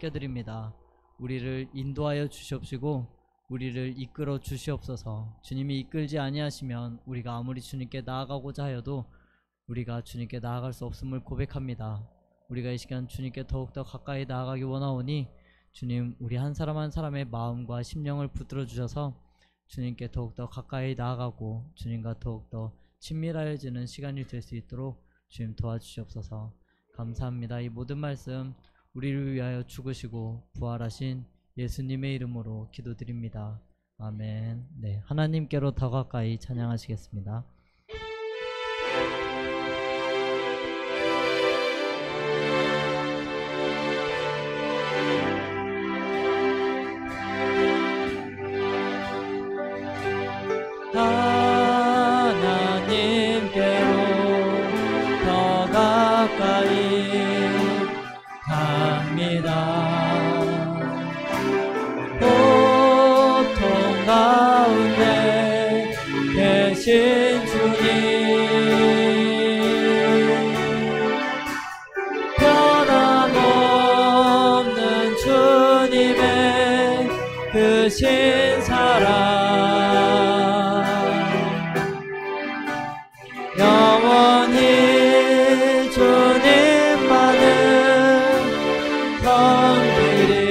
맡겨드립니다. 우리를 인도하여 주시옵시고 우리를 이끌어 주시옵소서. 주님이 이끌지 아니하시면 우리가 아무리 주님께 나아가고자 하여도 우리가 주님께 나아갈 수 없음을 고백합니다. 우리가 이 시간 주님께 더욱더 가까이 나아가기 원하오니 주님, 우리 한 사람 한 사람의 마음과 심령을 붙들어 주셔서 주님께 더욱더 가까이 나아가고 주님과 더욱더 친밀하여지는 시간이 될 수 있도록 주님 도와주시옵소서. 감사합니다. 이 모든 말씀 우리를 위하여 죽으시고 부활하신 예수님의 이름으로 기도드립니다. 아멘. 네, 하나님께로 더 가까이 찬양하시겠습니다. 하나님께로 더 가까이 갑니다. 고통 가운데 계신 주님, 변함없는 주님의 크신 사랑, 영원히 주님만을 섬기리.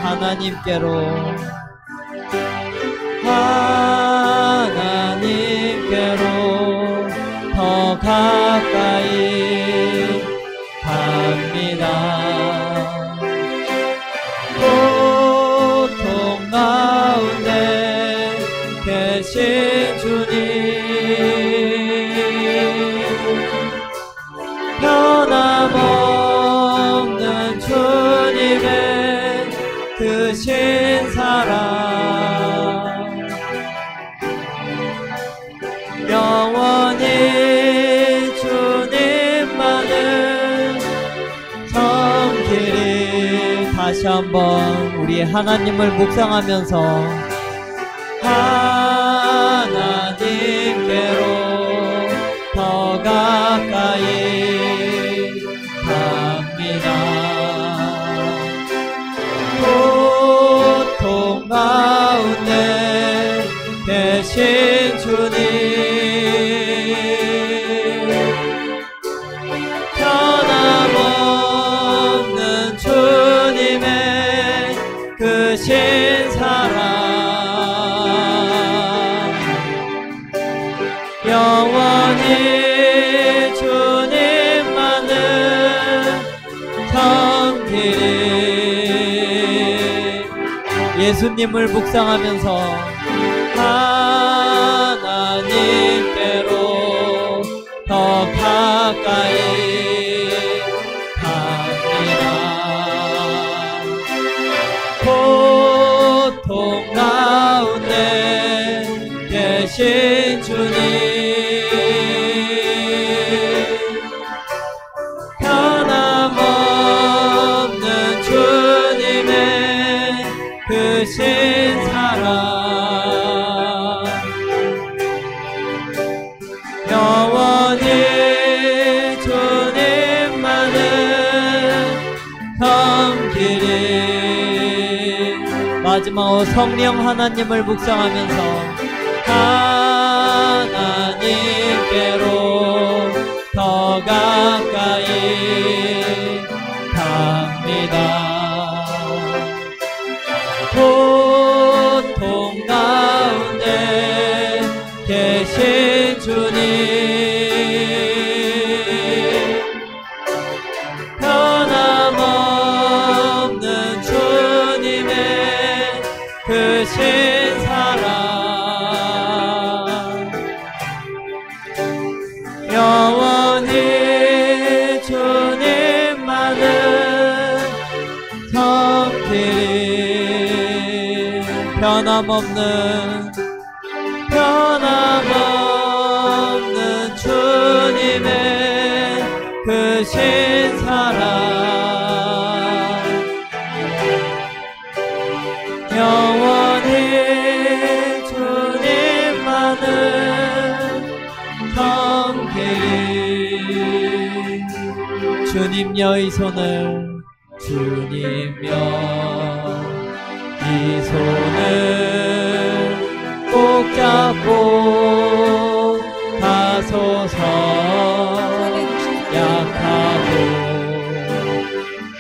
하나님께로 더 가까이 갑니다. 고통 가운데 계신 주님, 변함없는 주님의 크신 사랑, 영원히 주님만을 섬기리. 다시 한번 우리 하나님을 묵상하면서 하나님께로 더 가까이 갑니다. 고통 가운데 계신 주님, 변함없는 주님의 크신 사랑, 영원히 주님만을 섬기리. 예수님을 묵상하면서 하나님께로 더 가까이 갑니다. 고통 가운데 계신 주님, 변함없는 주님의 크신 사랑, 영원히 주님만을 섬기리. 마지막으로 성령 하나님을 묵상하면서 하나님께로 더 가까이 갑니다. 고통 가운데 계신 주님, 변함없는 주님의 크신 사랑, 영원히 주님만을 섬기리. 변함없는 주님의 크신 사랑, 영원히 주님만을 섬기리. 주님 여의 손을 주님여 이 손을 꼭 잡고 가소서. 약하고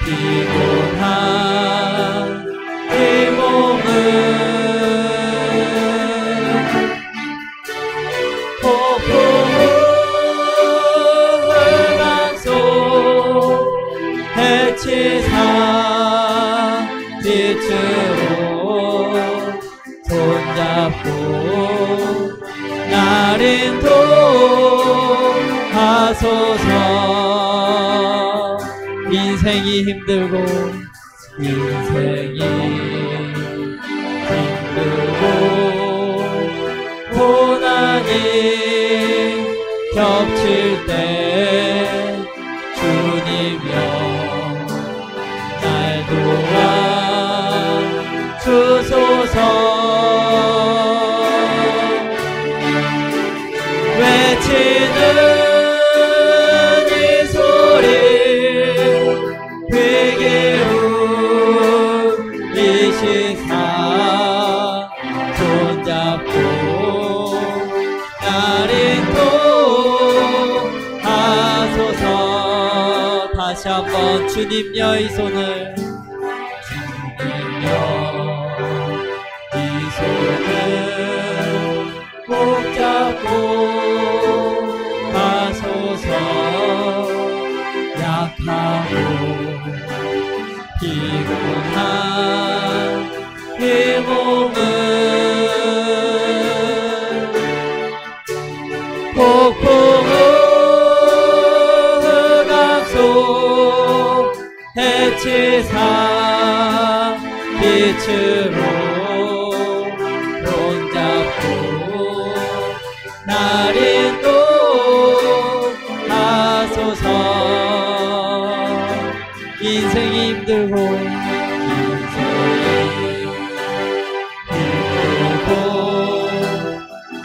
피곤한 이 몸을 폭풍을 방송 해치사 빛으로 손잡고 날 인도하소서. 인생이 힘들고 고난이 겹칠 때 주님여 날 도와 주소서. 외치는 이 소리 되게 울리시사 손잡고 날 인도하소서. 다시 한번 주님여 이 손을 이 손을 꼭 잡고 가소서. 약하고 피곤한 이 몸을 폭풍 흑암 속 해치사 빛으로 손잡고 날 인도하소서. 인생이 힘들고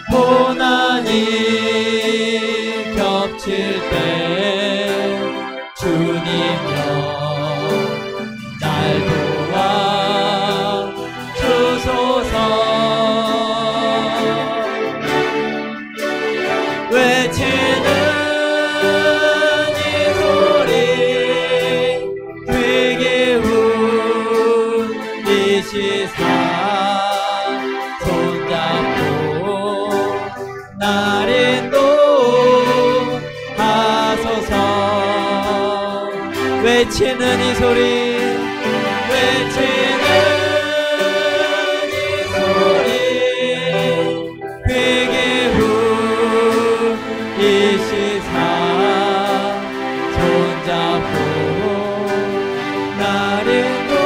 고난이 겹칠 때 주님여 날 도와 주소서. 외치는 이 소리 되게 울리시사 손잡고 날 인도하소서. 외치는 이 소리 외치는 이 소리 되게 울리시사 손잡고 날 인도하소서.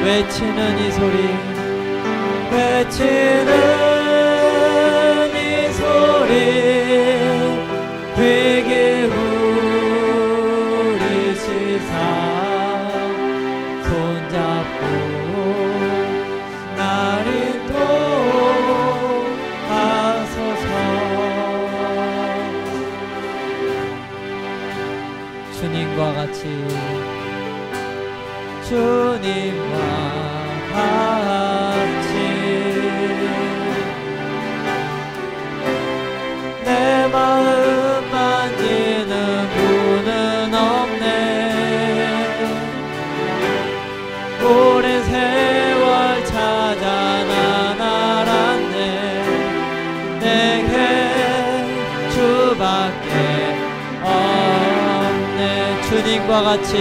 외치는 이 소리 외치는 이 소리 되게 울리시사 손잡고 날 인도하소서. 주님과 같이 주님과 같이 내 마음 만지는 분은 없네. 오랜 세월 찾아 난 알았네. 내게 주밖에 없네. 주님과 같이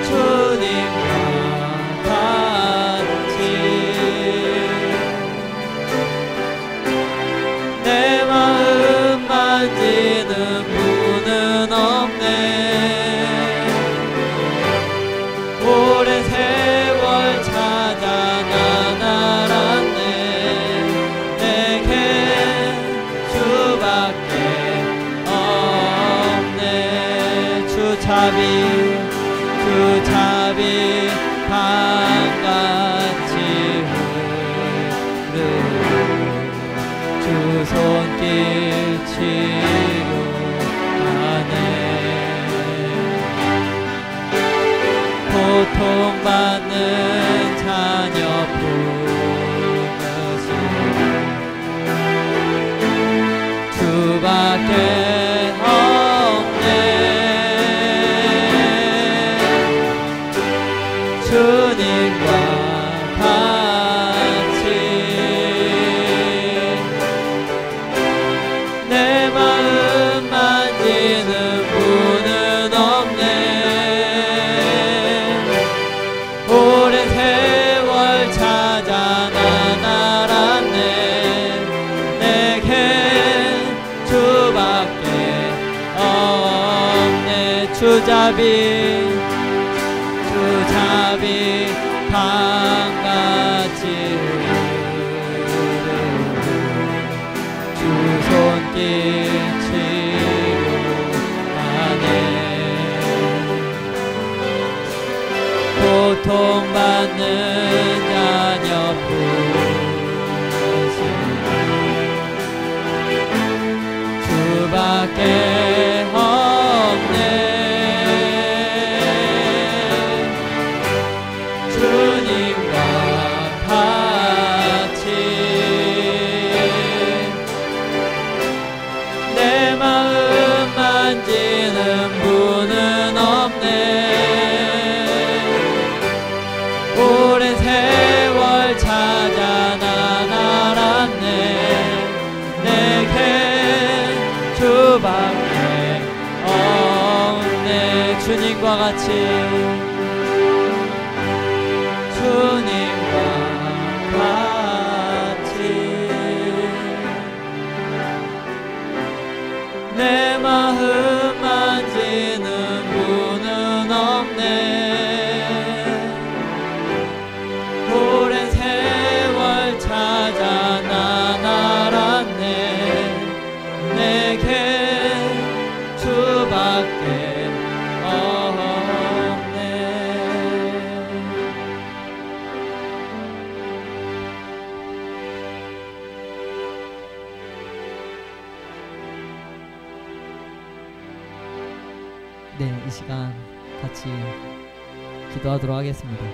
주님과 같이 내 마음 만지는 분은 없네. 오랜 세월 찾아 난 알았네. 내게 주밖에 없네. 주잡이 강같이 흐르고 주 손길 주밖에 없네. 주님과 같이 내 마음 만지는 분은 없네. 오랜 세월 찾아 난 알았네. 내겐 주밖에 없네. 주잡이 밤같이 흐르는 주 손길 치료하네. 고통받는 자녀 부르시네. 주밖에 없네. 주님과 같이 내 마음 만지는 분은 없네. 오랜 세월 찾아 난 알았네. 내겐 주밖에 없네. 주님과 같이 주님과 같이 내 마음 만지는 분은 없네. 오랜 세월 찾아 난 알았네. 내겐 주밖에 네, 이 시간 같이 기도하도록 하겠습니다.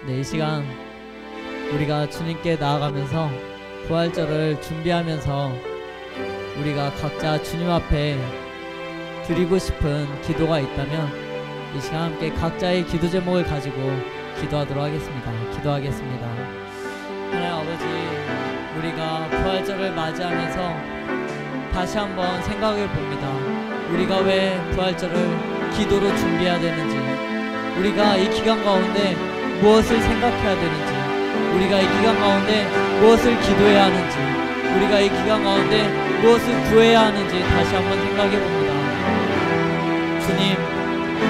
네, 이 시간 우리가 주님께 나아가면서 부활절을 준비하면서 우리가 각자 주님 앞에 드리고 싶은 기도가 있다면 이 시간 함께 각자의 기도 제목을 가지고 기도하도록 하겠습니다. 기도하겠습니다. 하나님 아버지, 우리가 부활절을 맞이하면서 다시 한번 생각해 봅니다. 우리가 왜 부활절을 기도로 준비해야 되는지, 우리가 이 기간 가운데 무엇을 생각해야 되는지, 우리가 이 기간 가운데 무엇을 기도해야 하는지, 우리가 이 기간 가운데 무엇을 구해야 하는지 다시 한번 생각해 봅니다. 주님,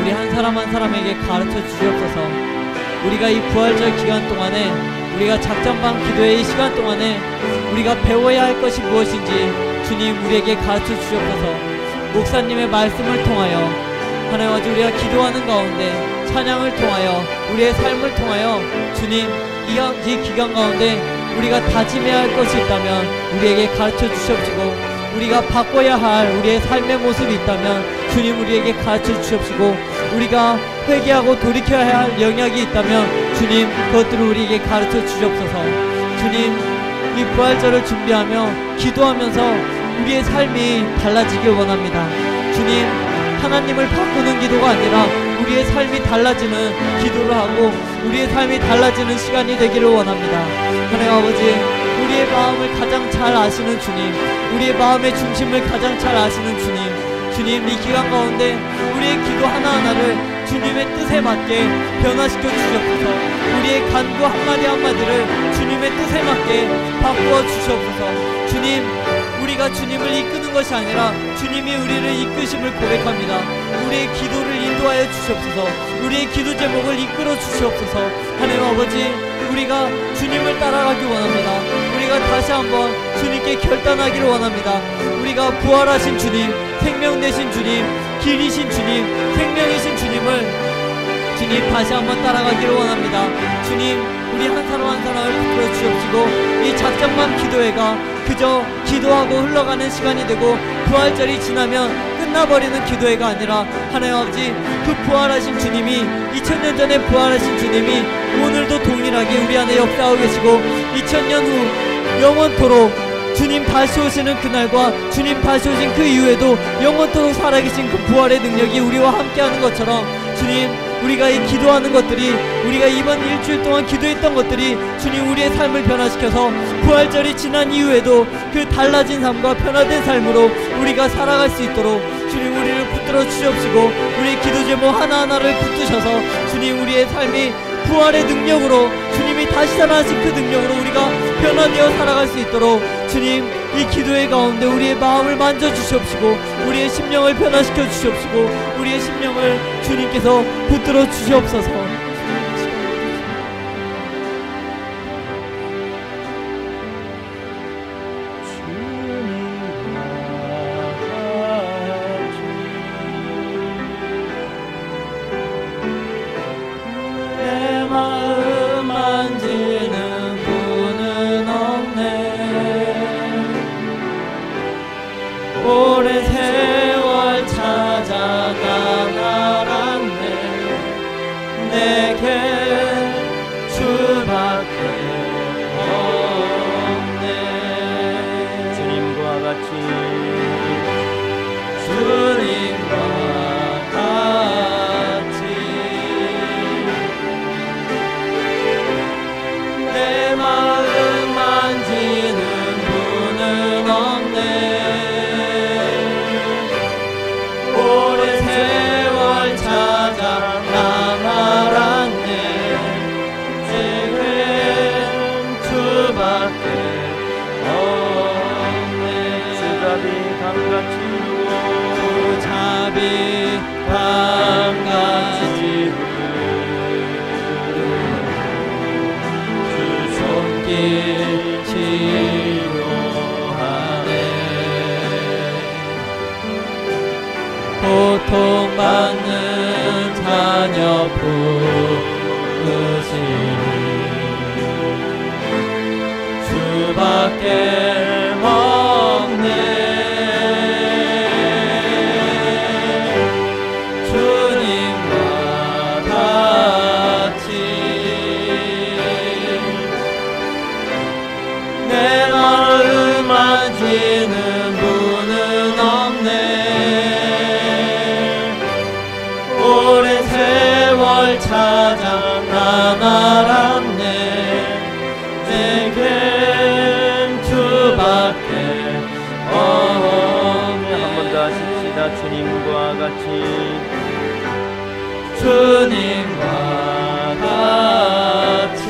우리 한 사람 한 사람에게 가르쳐 주시옵소서. 우리가 이 부활절 기간 동안에, 우리가 작전방 기도의 이 시간 동안에 우리가 배워야 할 것이 무엇인지 주님 우리에게 가르쳐 주시옵소서. 목사님의 말씀을 통하여, 하나님 아버지, 우리가 기도하는 가운데 찬양을 통하여, 우리의 삶을 통하여 주님 이 기간 가운데 우리가 다짐해야 할 것이 있다면 우리에게 가르쳐 주시옵시고, 우리가 바꿔야 할 우리의 삶의 모습이 있다면 주님 우리에게 가르쳐 주시옵시고, 우리가 회개하고 돌이켜야 할 영역이 있다면 주님 그것들을 우리에게 가르쳐 주시옵소서. 주님, 이 부활절을 준비하며 기도하면서 우리의 삶이 달라지길 원합니다. 주님, 하나님을 바꾸는 기도가 아니라 우리의 삶이 달라지는 기도를 하고 우리의 삶이 달라지는 시간이 되기를 원합니다. 하나님 아버지, 우리의 마음을 가장 잘 아시는 주님, 우리의 마음의 중심을 가장 잘 아시는 주님, 이 기간 가운데 우리의 기도 하나하나를 주님의 뜻에 맞게 변화시켜 주시옵소서. 우리의 간구 한마디 한마디를 주님의 뜻에 맞게 바꾸어 주시옵소서. 주님, 우리가 주님을 이끄는 것이 아니라 주님이 우리를 이끄심을 고백합니다. 우리의 기도를 인도하여 주시옵소서. 우리의 기도 제목을 이끌어 주시옵소서. 하나님 아버지, 우리가 주님을 따라가기 원합니다. 우리가 다시 한번 주님께 결단하기를 원합니다. 우리가 부활하신 주님, 생명 되신 주님, 길이신 주님, 생명이신 주님을 주님 다시 한번 따라가기를 원합니다. 주님, 우리 한 사람 한 사람을 붙들어 주옵시고, 이 작정만 기도회가 그저 기도하고 흘러가는 시간이 되고 부활절이 지나면 끝나버리는 기도회가 아니라 하나님 아버지 그 부활하신 주님이 2000년 전에 부활하신 주님이 오늘도 동일하게 우리 안에 역사하고 계시고 2000년 후 영원토록 주님 다시 오시는 그날과 주님 다시 오신 그 이후에도 영원토록 살아계신 그 부활의 능력이 우리와 함께하는 것처럼 주님 우리가 이 기도하는 것들이 우리가 이번 일주일 동안 기도했던 것들이 주님 우리의 삶을 변화시켜서 부활절이 지난 이후에도 그 달라진 삶과 변화된 삶으로 우리가 살아갈 수 있도록 주님 우리를 붙들어 주시옵시고 우리의 기도 제목 하나하나를 붙드셔서 주님 우리의 삶이 부활의 능력으로 주님이 다시 살아나신 그 능력으로 우리가 변화되어 살아갈 수 있도록 주님 이 기도의 가운데 우리의 마음을 만져주시옵시고 우리의 심령을 변화시켜 주시옵시고 우리의 심령을 주님께서 붙들어 주시옵소서. 오랜 세월 찾아가 날았네. 내게 주밖에 없네. 주님과 같이 주님과 같이 내 마음 만지는 분은 없네. 오랜 세월 찾아 나 말았네. 내겐 주밖에 없네. 주잡이 강같이 주잡이 강같이 주 손길 치료하네. 고통받는 자녀 부으시니 주밖에 없네. 주님과 같이 내 마음 만지는 분은 없네. 오랜 세월 찾아 나 알았네. 내겐 주밖에 없네. 한 번 더 하십시다. 주님과 같이 주님과 같이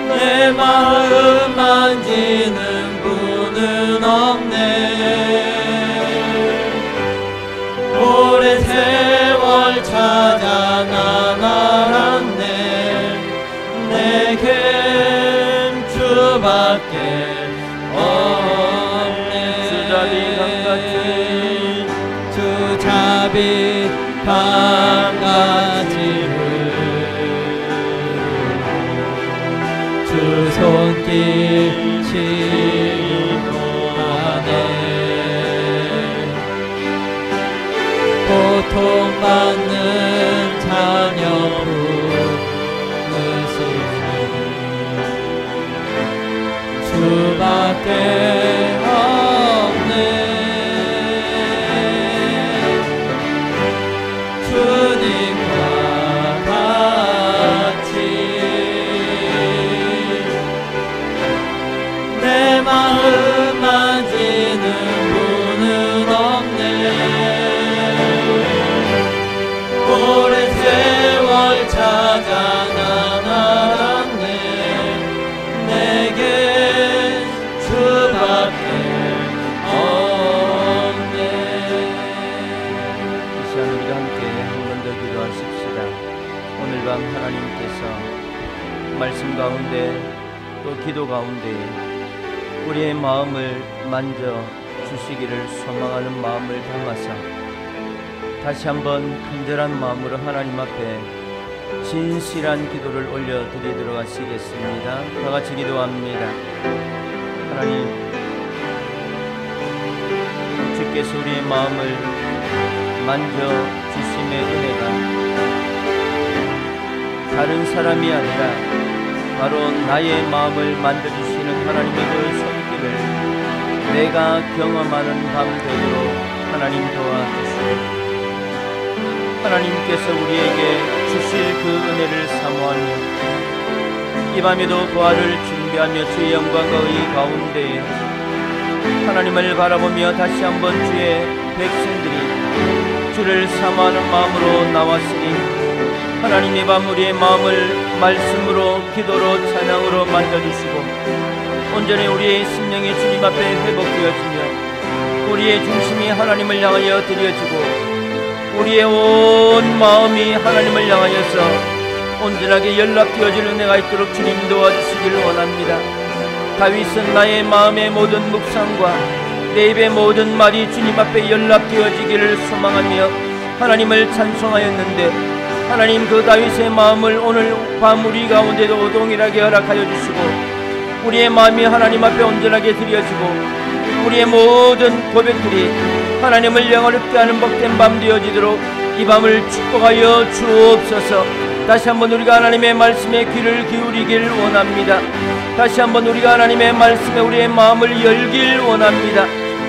내 마음 만지는 분은 없네. 오랜 세월 찾아 나 알았네. 내겐 주밖에 없네. 주잡이 강같이 주잡이 강같이 주 손길 치료하네. 고통받는 자녀 부으시니 주밖에 없네. 주님과 같이 내 마음 만지는 분은 없네. 오랜 세월 찾아 나 알았네. 내겐 주밖에 없네. 이 시간 우리가 함께 한 번 더 기도하십시다. 오늘 밤 하나님께서 말씀 가운데 또 기도 가운데 우리의 마음을 만져 주시기를 소망하는 마음을 담아서 다시 한번 간절한 마음으로 하나님 앞에 진실한 기도를 올려드리도록 하시겠습니다. 다 같이 기도합니다. 하나님, 주님께서 우리의 마음을 만져주심의 은혜가 다른 사람이 아니라 바로 나의 마음을 만져주시는 하나님의 그 손길을 내가 경험하는 밤 되도록 하나님 도와주시옵소서. 하나님께서 우리에게 주실 그 은혜를 사모하며 이 밤에도 부활을 준비하며 주의 영광과 의 가운데에 하나님을 바라보며 다시 한번 주의 백성들이 주를 사모하는 마음으로 나왔으니 하나님의 밤 우리의 마음을 말씀으로 기도로 찬양으로 만져주시고 온전히 우리의 심령이 주님 앞에 회복되어지며 우리의 중심이 하나님을 향하여 드려지고 우리의 온 마음이 하나님을 향하여서 온전하게 연락되어질 은혜가 있도록 주님 도와주시길 원합니다. 다윗은 나의 마음의 모든 묵상과 내 입의 모든 말이 주님 앞에 연락되어지기를 소망하며 하나님을 찬송하였는데 하나님 그 다윗의 마음을 오늘 밤 우리 가운데도 동일하게 허락하여 주시고 우리의 마음이 하나님 앞에 온전하게 드려지고 우리의 모든 고백들이 하나님을 영원롭게 하는 복된 밤 되어지도록 이 밤을 축복하여 주옵소서. 다시 한번 우리가 하나님의 말씀에 귀를 기울이길 원합니다. 다시 한번 우리가 하나님의 말씀에 우리의 마음을 열길 원합니다.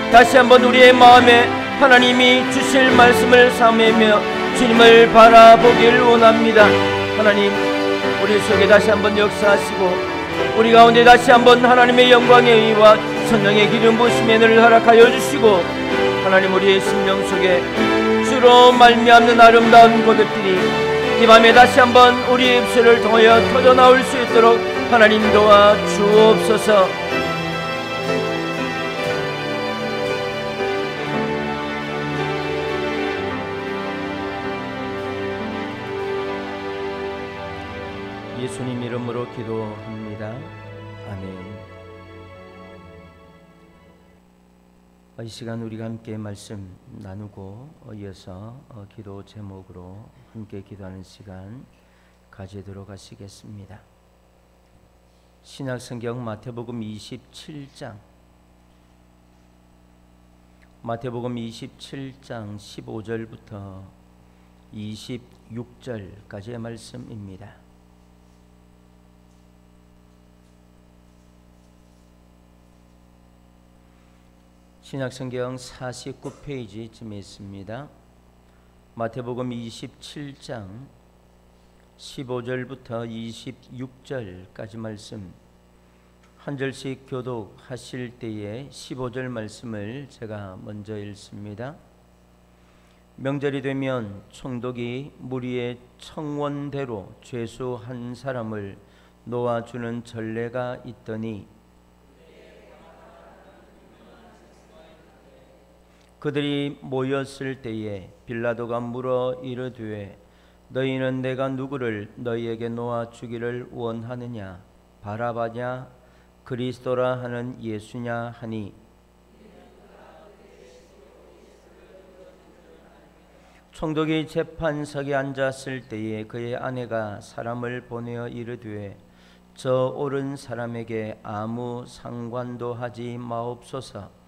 다시 한번 우리의 마음에 하나님이 주실 말씀을 사모하며 주님을 바라보길 원합니다. 하나님 우리 속에 다시 한번 역사하시고 우리 가운데 다시 한번 하나님의 영광의 의와 성령의 기름 부으심의 은혜를 허락하여 주시고 하나님 우리의 심령 속에 주로 말미암는 아름다운 고백들이 이 밤에 다시 한번 우리 입술을 통하여 터져나올 수 있도록 하나님 도와 주옵소서. 예수님 이름으로 기도합니다. 아멘. 이 시간 우리가 함께 말씀 나누고 이어서 기도 제목으로 함께 기도하는 시간 가지도록 하시겠습니다. 신약성경 마태복음 27장 15절부터 26절까지의 말씀입니다. 신약성경 49페이지쯤에 있습니다. 마태복음 27장 15절부터 26절까지 말씀 한 절씩 교독하실 때에 15절 말씀을 제가 먼저 읽습니다. 명절이 되면 총독이 무리의 청원대로 죄수 한 사람을 놓아주는 전례가 있더니 그들이 모였을 때에 빌라도가 물어 이르되 너희는 내가 누구를 너희에게 놓아 주기를 원하느냐 바라바냐 그리스도라 하는 예수냐 하니 총독이 재판석에 앉았을 때에 그의 아내가 사람을 보내어 이르되 저 옳은 사람에게 아무 상관도 하지 마옵소서.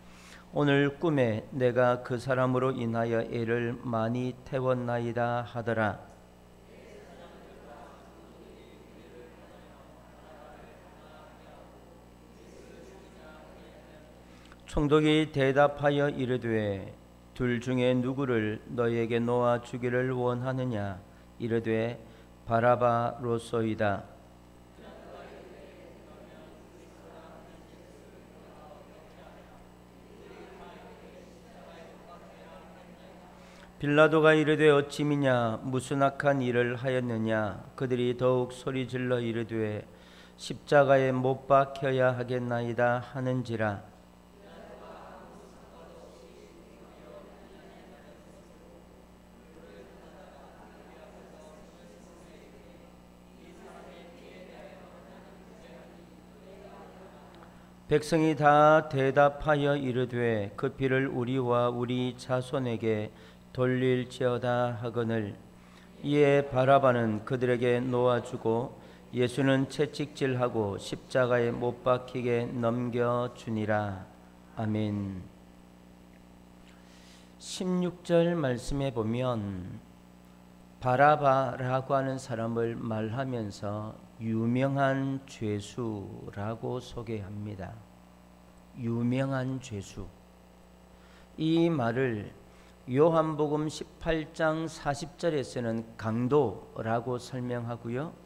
오늘 꿈에 내가 그 사람으로 인하여 애를 많이 태웠나이다 하더라. 총독이 대답하여 이르되 둘 중에 누구를 너희에게 놓아 주기를 원하느냐 이르되 바라바로소이다. 빌라도가 이르되 어찌미냐 무슨 악한 일을 하였느냐. 그들이 더욱 소리질러 이르되 십자가에 못 박혀야 하겠나이다 하는지라. 백성이 다 대답하여 이르되 그 피를 우리와 우리 자손에게 돌릴지어다 하거늘. 이에 바라바는 그들에게 놓아주고 예수는 채찍질하고 십자가에 못 박히게 넘겨주니라. 아멘. 16절 말씀에 보면 바라바라고 하는 사람을 말하면서 유명한 죄수라고 소개합니다. 유명한 죄수. 이 말을 요한복음 18장 40절에서는 강도라고 설명하고요.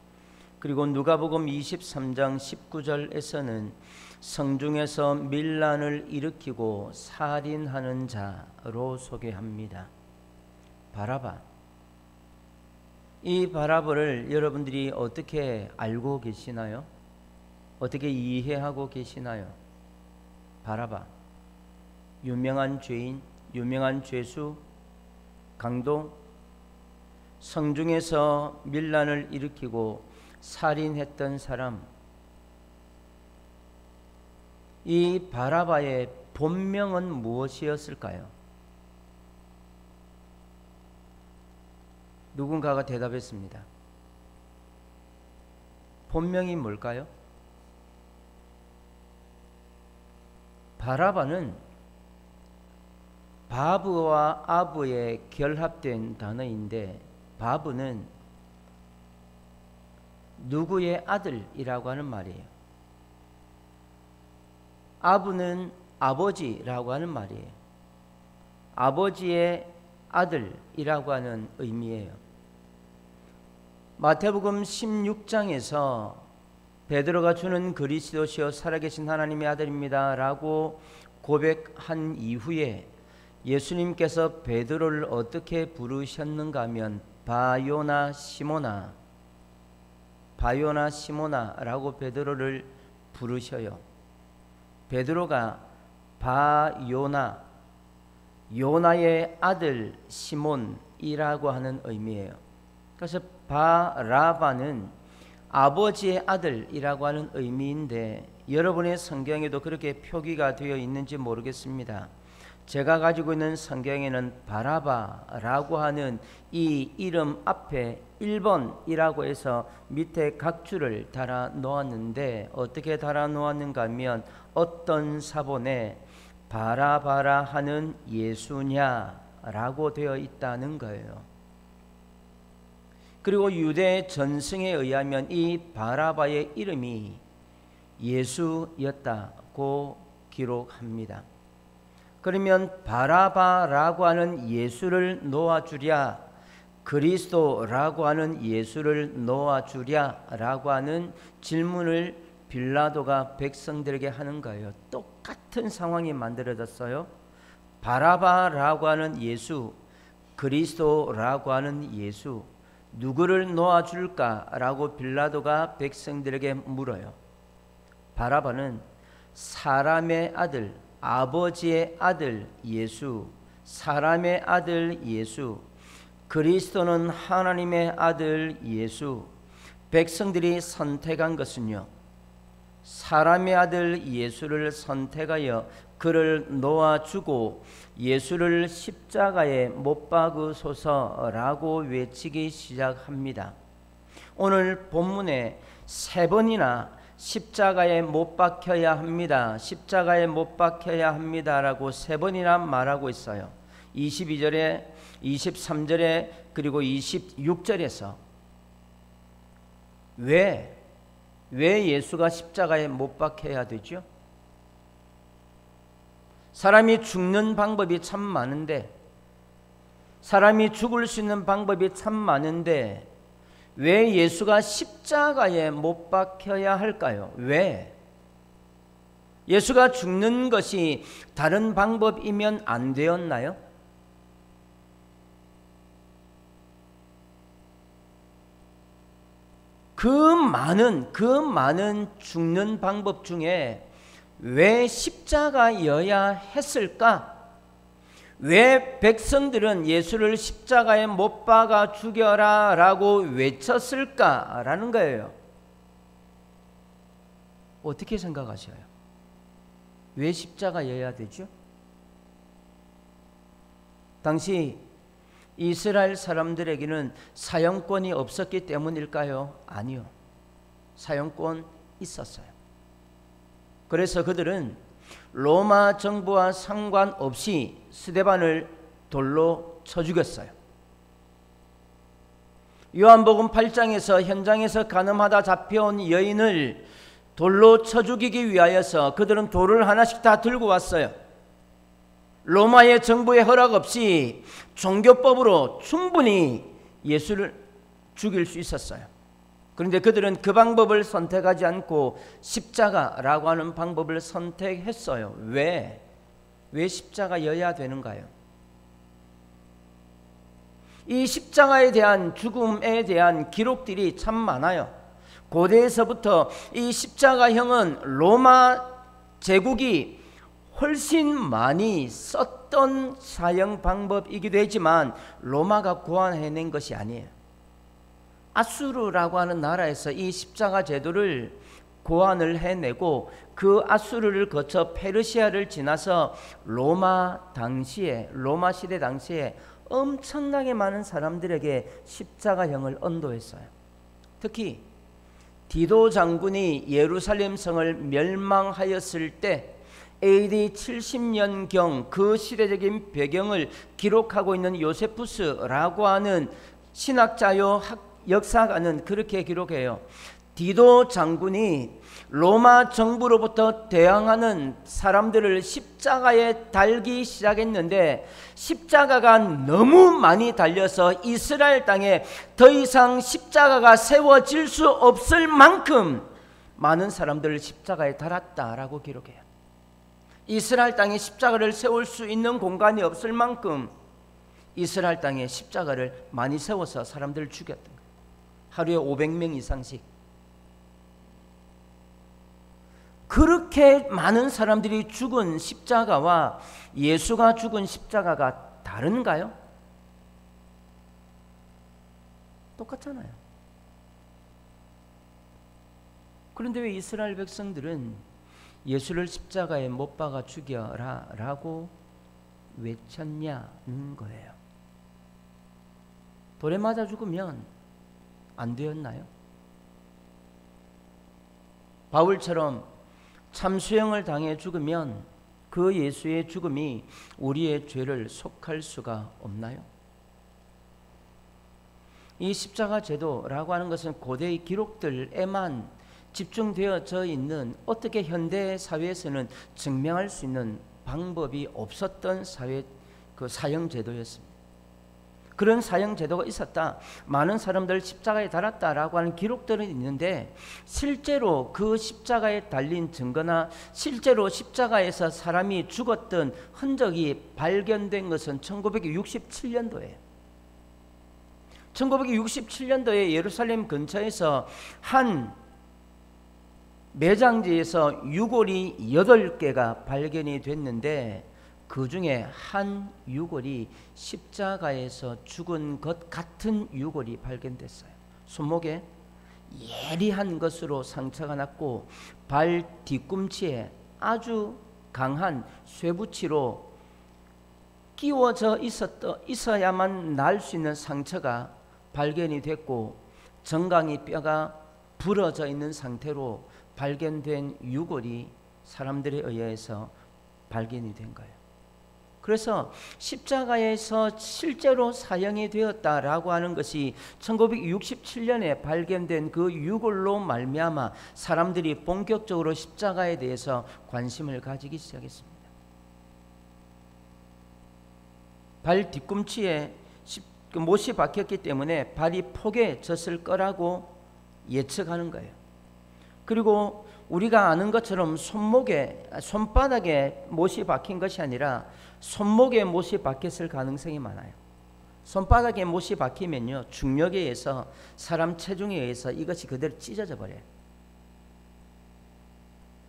그리고 누가복음 23장 19절에서는 성중에서 밀란을 일으키고 살인하는 자로 소개합니다. 바라바. 이 바라바를 여러분들이 어떻게 알고 계시나요? 어떻게 이해하고 계시나요? 바라바. 유명한 죄인, 유명한 죄수, 강도, 성중에서 밀란을 일으키고 살인했던 사람. 이 바라바의 본명은 무엇이었을까요? 누군가가 대답했습니다. 본명이 뭘까요? 바라바는 바브와 아브의 결합된 단어인데, 바브는 누구의 아들이라고 하는 말이에요. 아브는 아버지라고 하는 말이에요. 아버지의 아들이라고 하는 의미예요. 마태복음 16장에서 베드로가 주는 그리스도시요 살아계신 하나님의 아들입니다 라고 고백한 이후에 예수님께서 베드로를 어떻게 부르셨는가 하면 바요나 시모나, 바요나 시모나라고 베드로를 부르셔요. 베드로가 바요나, 요나의 아들 시몬이라고 하는 의미예요. 그래서 바라바는 아버지의 아들이라고 하는 의미인데, 여러분의 성경에도 그렇게 표기가 되어 있는지 모르겠습니다. 제가 가지고 있는 성경에는 바라바라고 하는 이 이름 앞에 1번이라고 해서 밑에 각 줄을 달아 놓았는데, 어떻게 달아 놓았는가 하면 어떤 사본에 바라바라 하는 예수냐라고 되어 있다는 거예요. 그리고 유대 전승에 의하면 이 바라바의 이름이 예수였다고 기록합니다. 그러면 바라바라고 하는 예수를 놓아주랴, 그리스도라고 하는 예수를 놓아주랴라고 하는 질문을 빌라도가 백성들에게 하는 거예요. 똑같은 상황이 만들어졌어요. 바라바라고 하는 예수, 그리스도라고 하는 예수, 누구를 놓아줄까라고 빌라도가 백성들에게 물어요. 바라바는 사람의 아들, 아버지의 아들 예수, 사람의 아들 예수, 그리스도는 하나님의 아들 예수. 백성들이 선택한 것은요, 사람의 아들 예수를 선택하여 그를 놓아주고 예수를 십자가에 못 박으소서라고 외치기 시작합니다. 오늘 본문에 3번이나 십자가에 못 박혀야 합니다, 십자가에 못 박혀야 합니다라고 3번이나 말하고 있어요. 22절에, 23절에, 그리고 26절에서 왜 예수가 십자가에 못 박혀야 되죠? 사람이 죽는 방법이 참 많은데, 사람이 죽을 수 있는 방법이 참 많은데 왜 예수가 십자가에 못 박혀야 할까요? 왜? 예수가 죽는 것이 다른 방법이면 안 되었나요? 그 많은 죽는 방법 중에 왜 십자가여야 했을까? 왜 백성들은 예수를 십자가에 못 박아 죽여라 라고 외쳤을까라는 거예요. 어떻게 생각하셔요? 왜 십자가여야 되죠? 당시 이스라엘 사람들에게는 사형권이 없었기 때문일까요? 아니요. 사형권 있었어요. 그래서 그들은 로마 정부와 상관없이 스데반을 돌로 쳐 죽였어요. 요한복음 8장에서 현장에서 간음하다 잡혀온 여인을 돌로 쳐 죽이기 위하여서 그들은 돌을 하나씩 다 들고 왔어요. 로마의 정부의 허락 없이 종교법으로 충분히 예수를 죽일 수 있었어요. 그런데 그들은 그 방법을 선택하지 않고 십자가라고 하는 방법을 선택했어요. 왜 십자가여야 되는가요? 이 십자가에 대한 죽음에 대한 기록들이 참 많아요. 고대에서부터 이 십자가형은 로마 제국이 훨씬 많이 썼던 사형 방법이기도 했지만 로마가 고안해낸 것이 아니에요. 아수르라고 하는 나라에서 이 십자가 제도를 고안을 해내고 그 아수르를 거쳐 페르시아를 지나서 로마 시대 당시에 엄청나게 많은 사람들에게 십자가형을 언도했어요. 특히 디도 장군이 예루살렘 성을 멸망하였을 때 AD 70년경 그 시대적인 배경을 기록하고 있는 요세푸스라고 하는 신학자요 역사가는 그렇게 기록해요. 디도 장군이 로마 정부로부터 대항하는 사람들을 십자가에 달기 시작했는데 십자가가 너무 많이 달려서 이스라엘 땅에 더 이상 십자가가 세워질 수 없을 만큼 많은 사람들을 십자가에 달았다라고 기록해요. 이스라엘 땅에 십자가를 세울 수 있는 공간이 없을 만큼 이스라엘 땅에 십자가를 많이 세워서 사람들을 죽였던 거예요. 하루에 500명 이상씩. 그렇게 많은 사람들이 죽은 십자가와 예수가 죽은 십자가가 다른가요? 똑같잖아요. 그런데 왜 이스라엘 백성들은 예수를 십자가에 못 박아 죽여라 라고 외쳤냐는 거예요. 돌에 맞아 죽으면 안 되었나요? 바울처럼 참수형을 당해 죽으면 그 예수의 죽음이 우리의 죄를 속할 수가 없나요? 이 십자가 제도라고 하는 것은 고대의 기록들에만 집중되어져 있는, 어떻게 현대 사회에서는 증명할 수 있는 방법이 없었던 사형 제도였습니다. 그런 사형 제도가 있었다. 많은 사람들 십자가에 달았다라고 하는 기록들은 있는데 실제로 그 십자가에 달린 증거나 실제로 십자가에서 사람이 죽었던 흔적이 발견된 것은 1967년도예요. 1967년도에 예루살렘 근처에서 한 매장지에서 유골이 8개가 발견이 됐는데 그 중에 한 유골이 십자가에서 죽은 것 같은 유골이 발견됐어요. 손목에 예리한 것으로 상처가 났고 발 뒤꿈치에 아주 강한 쇠붙이로 끼워져 있어야만 날 수 있는 상처가 발견이 됐고 정강이 뼈가 부러져 있는 상태로 발견된 유골이 사람들에 의해서 발견이 된 거예요. 그래서 십자가에서 실제로 사형이 되었다라고 하는 것이 1967년에 발견된 그 유골로 말미암아 사람들이 본격적으로 십자가에 대해서 관심을 가지기 시작했습니다. 발 뒤꿈치에 못이 박혔기 때문에 발이 포개졌을 거라고 예측하는 거예요. 그리고 우리가 아는 것처럼 손바닥에 못이 박힌 것이 아니라 손목에 못이 박혔을 가능성이 많아요. 손바닥에 못이 박히면요, 중력에 의해서, 사람 체중에 의해서 이것이 그대로 찢어져 버려요.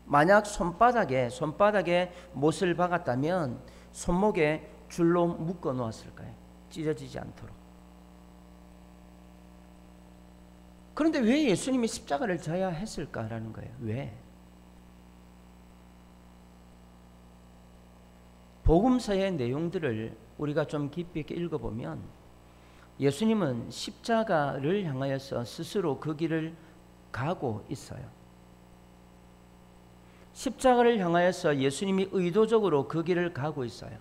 만약 손바닥에 못을 박았다면 손목에 줄로 묶어 놓았을 거예요. 찢어지지 않도록. 그런데 왜 예수님이 십자가를 져야 했을까라는 거예요. 왜? 복음서의 내용들을 우리가 좀 깊이 있게 읽어보면 예수님은 십자가를 향하여서 스스로 그 길을 가고 있어요. 십자가를 향하여서 예수님이 의도적으로 그 길을 가고 있어요.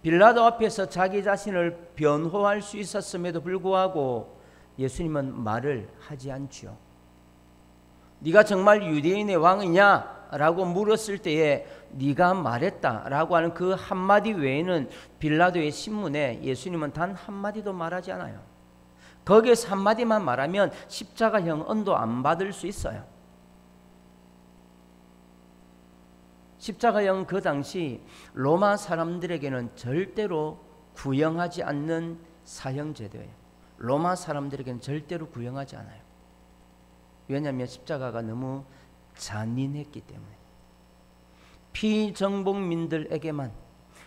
빌라도 앞에서 자기 자신을 변호할 수 있었음에도 불구하고 예수님은 말을 하지 않지요. 네가 정말 유대인의 왕이냐? 라고 물었을 때에 네가 말했다 라고 하는 그 한마디 외에는 빌라도의 신문에 예수님은 단 한마디도 말하지 않아요. 거기에서 한마디만 말하면 십자가형 언도 안 받을 수 있어요. 십자가형 그 당시 로마 사람들에게는 절대로 구형하지 않는 사형제도예요. 로마 사람들에게는 절대로 구형하지 않아요. 왜냐하면 십자가가 너무 잔인했기 때문에. 피정복민들에게만,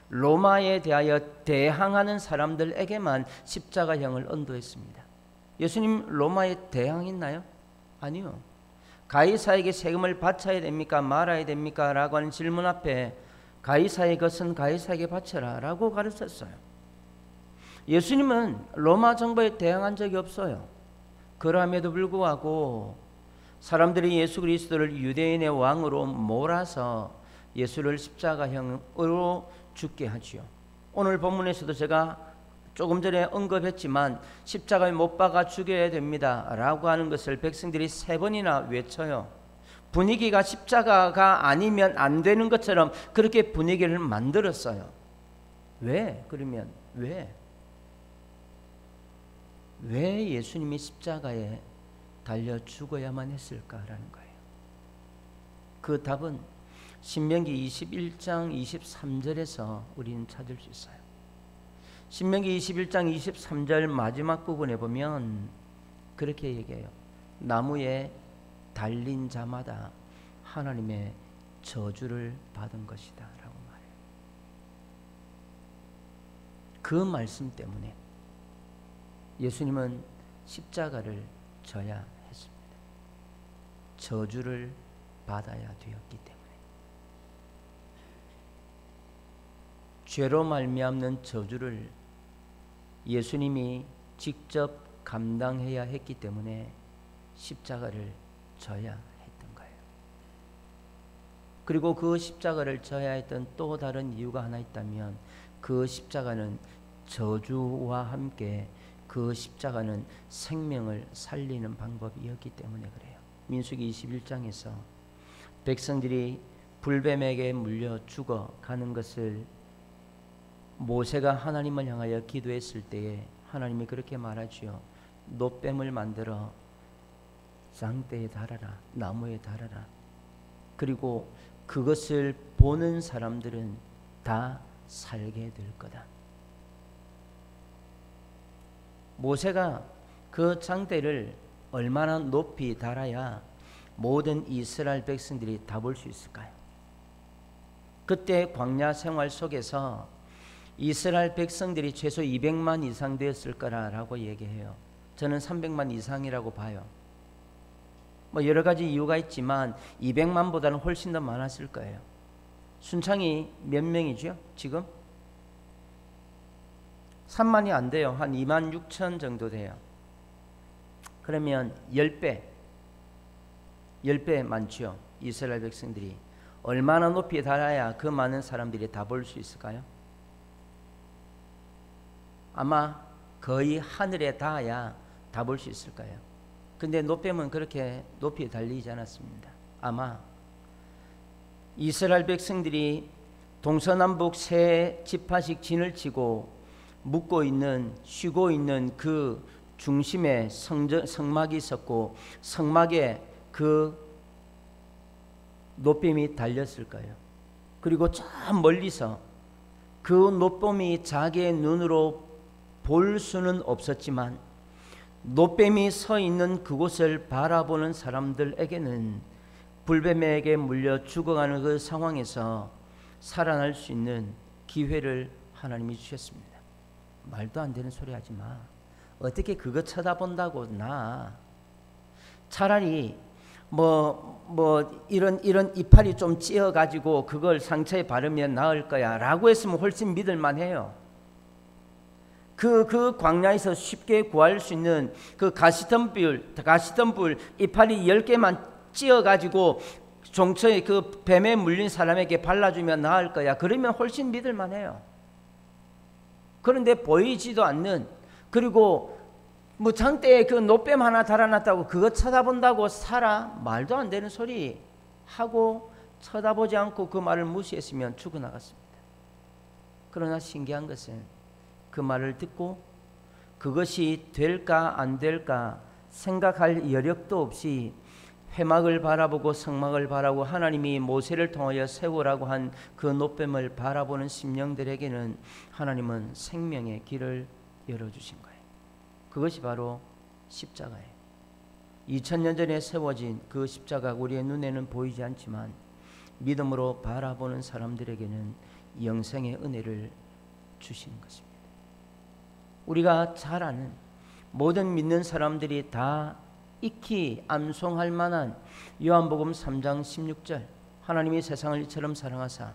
로마에 대하여 대항하는 사람들에게만 십자가형을 언도했습니다. 예수님 로마에 대항했나요? 아니요. 가이사에게 세금을 바쳐야 됩니까? 말아야 됩니까? 라고 하는 질문 앞에 가이사의 것은 가이사에게 바쳐라 라고 가르쳤어요. 예수님은 로마 정부에 대항한 적이 없어요. 그럼에도 불구하고 사람들이 예수 그리스도를 유대인의 왕으로 몰아서 예수를 십자가형으로 죽게 하지요. 오늘 본문에서도 제가 조금 전에 언급했지만 십자가에 못 박아 죽여야 됩니다 라고 하는 것을 백성들이 3번이나 외쳐요. 분위기가 십자가가 아니면 안 되는 것처럼 그렇게 분위기를 만들었어요. 왜? 그러면 왜 예수님이 십자가에 달려 죽어야만 했을까라는 거예요. 그 답은 신명기 21장 23절에서 우리는 찾을 수 있어요. 신명기 21장 23절 마지막 부분에 보면 그렇게 얘기해요. 나무에 달린 자마다 하나님의 저주를 받은 것이다 라고 말해요. 그 말씀 때문에 예수님은 십자가를 져야 했습니다. 저주를 받아야 되었기 때문에. 죄로 말미암는 저주를 예수님이 직접 감당해야 했기 때문에 십자가를 져야 했던 거예요. 그리고 그 십자가를 져야 했던 또 다른 이유가 하나 있다면 그 십자가는 저주와 함께 그 십자가는 생명을 살리는 방법이었기 때문에 그래요. 민수기 21장에서 백성들이 불뱀에게 물려 죽어가는 것을 모세가 하나님을 향하여 기도했을 때에 하나님이 그렇게 말하지요. 놋뱀을 만들어 장대에 달아라, 나무에 달아라. 그리고 그것을 보는 사람들은 다 살게 될 거다. 모세가 그 장대를 얼마나 높이 달아야 모든 이스라엘 백성들이 다 볼 수 있을까요? 그때 광야 생활 속에서 이스라엘 백성들이 최소 200만 이상 되었을 거라고 얘기해요. 저는 300만 이상이라고 봐요. 뭐 여러 가지 이유가 있지만 200만보다는 훨씬 더 많았을 거예요. 순창이 몇 명이죠? 지금? 3만이 안 돼요. 한 2만 6천 정도 돼요. 그러면 10배 많죠. 이스라엘 백성들이 얼마나 높이 달아야 그 많은 사람들이 다 볼 수 있을까요? 아마 거의 하늘에 닿아야 다 볼 수 있을 거예요. 근데 놋뱀은 그렇게 높이 달리지 않았습니다. 아마 이스라엘 백성들이 동서남북 세 지파씩 진을 치고 묵고 있는, 쉬고 있는 그 중심에 성막이 있었고 성막에 그 놋뱀이 달렸을 거예요. 그리고 저 멀리서 그 놋뱀이 자기의 눈으로 볼 수는 없었지만 놋뱀이 서 있는 그곳을 바라보는 사람들에게는 불뱀에게 물려 죽어가는 그 상황에서 살아날 수 있는 기회를 하나님이 주셨습니다. 말도 안 되는 소리 하지 마. 어떻게 그거 쳐다본다고 나. 차라리 이런 이파리 좀 찧어가지고 그걸 상처에 바르면 나을 거야 라고 했으면 훨씬 믿을만해요. 그 광야에서 쉽게 구할 수 있는 그 가시덤불 이파리 10개만 찧어가지고 종처에 그 뱀에 물린 사람에게 발라주면 나을 거야. 그러면 훨씬 믿을만해요. 그런데 보이지도 않는, 그리고 뭐 장대에 그 노뱀 하나 달아놨다고 그거 쳐다본다고 살아? 말도 안 되는 소리 하고 쳐다보지 않고 그 말을 무시했으면 죽어나갔습니다. 그러나 신기한 것은 그 말을 듣고 그것이 될까 안 될까 생각할 여력도 없이 회막을 바라보고 성막을 바라보고 하나님이 모세를 통하여 세우라고 한 그 노뱀을 바라보는 심령들에게는 하나님은 생명의 길을 열어주신 거예요. 그것이 바로 십자가예요. 2000년 전에 세워진 그 십자가, 우리의 눈에는 보이지 않지만 믿음으로 바라보는 사람들에게는 영생의 은혜를 주시는 것입니다. 우리가 잘 아는, 모든 믿는 사람들이 다 익히 암송할 만한 요한복음 3장 16절, 하나님이 세상을 이처럼 사랑하사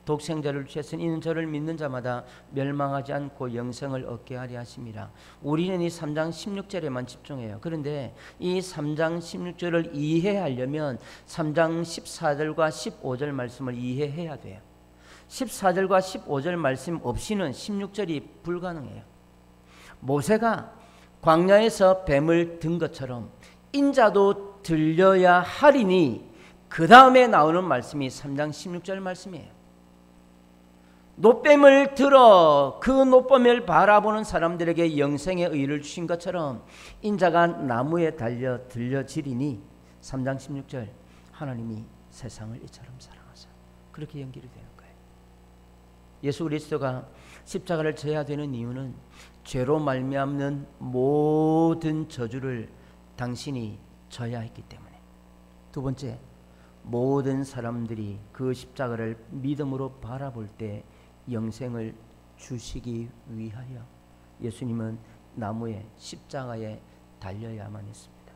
독생자를 주셨으니 이는 저를 믿는 자마다 멸망하지 않고 영생을 얻게 하려 하심이라. 우리는 이 3장 16절에만 집중해요. 그런데 이 3장 16절을 이해하려면 3장 14절과 15절 말씀을 이해해야 돼요. 14절과 15절 말씀 없이는 16절이 불가능해요. 모세가 광야에서 뱀을 든 것처럼 인자도 들려야 하리니, 그 다음에 나오는 말씀이 3장 16절 말씀이에요. 노뱀을 들어 그 노뱀을 바라보는 사람들에게 영생의 의를 주신 것처럼 인자가 나무에 달려 들려지리니, 3장 16절, 하나님이 세상을 이처럼 사랑하사, 그렇게 연결이 되는 거예요. 예수 그리스도가 십자가를 져야 되는 이유는 죄로 말미암는 모든 저주를 당신이 져야 했기 때문에. 두 번째, 모든 사람들이 그 십자가를 믿음으로 바라볼 때 영생을 주시기 위하여 예수님은 나무에, 십자가에 달려야만 했습니다.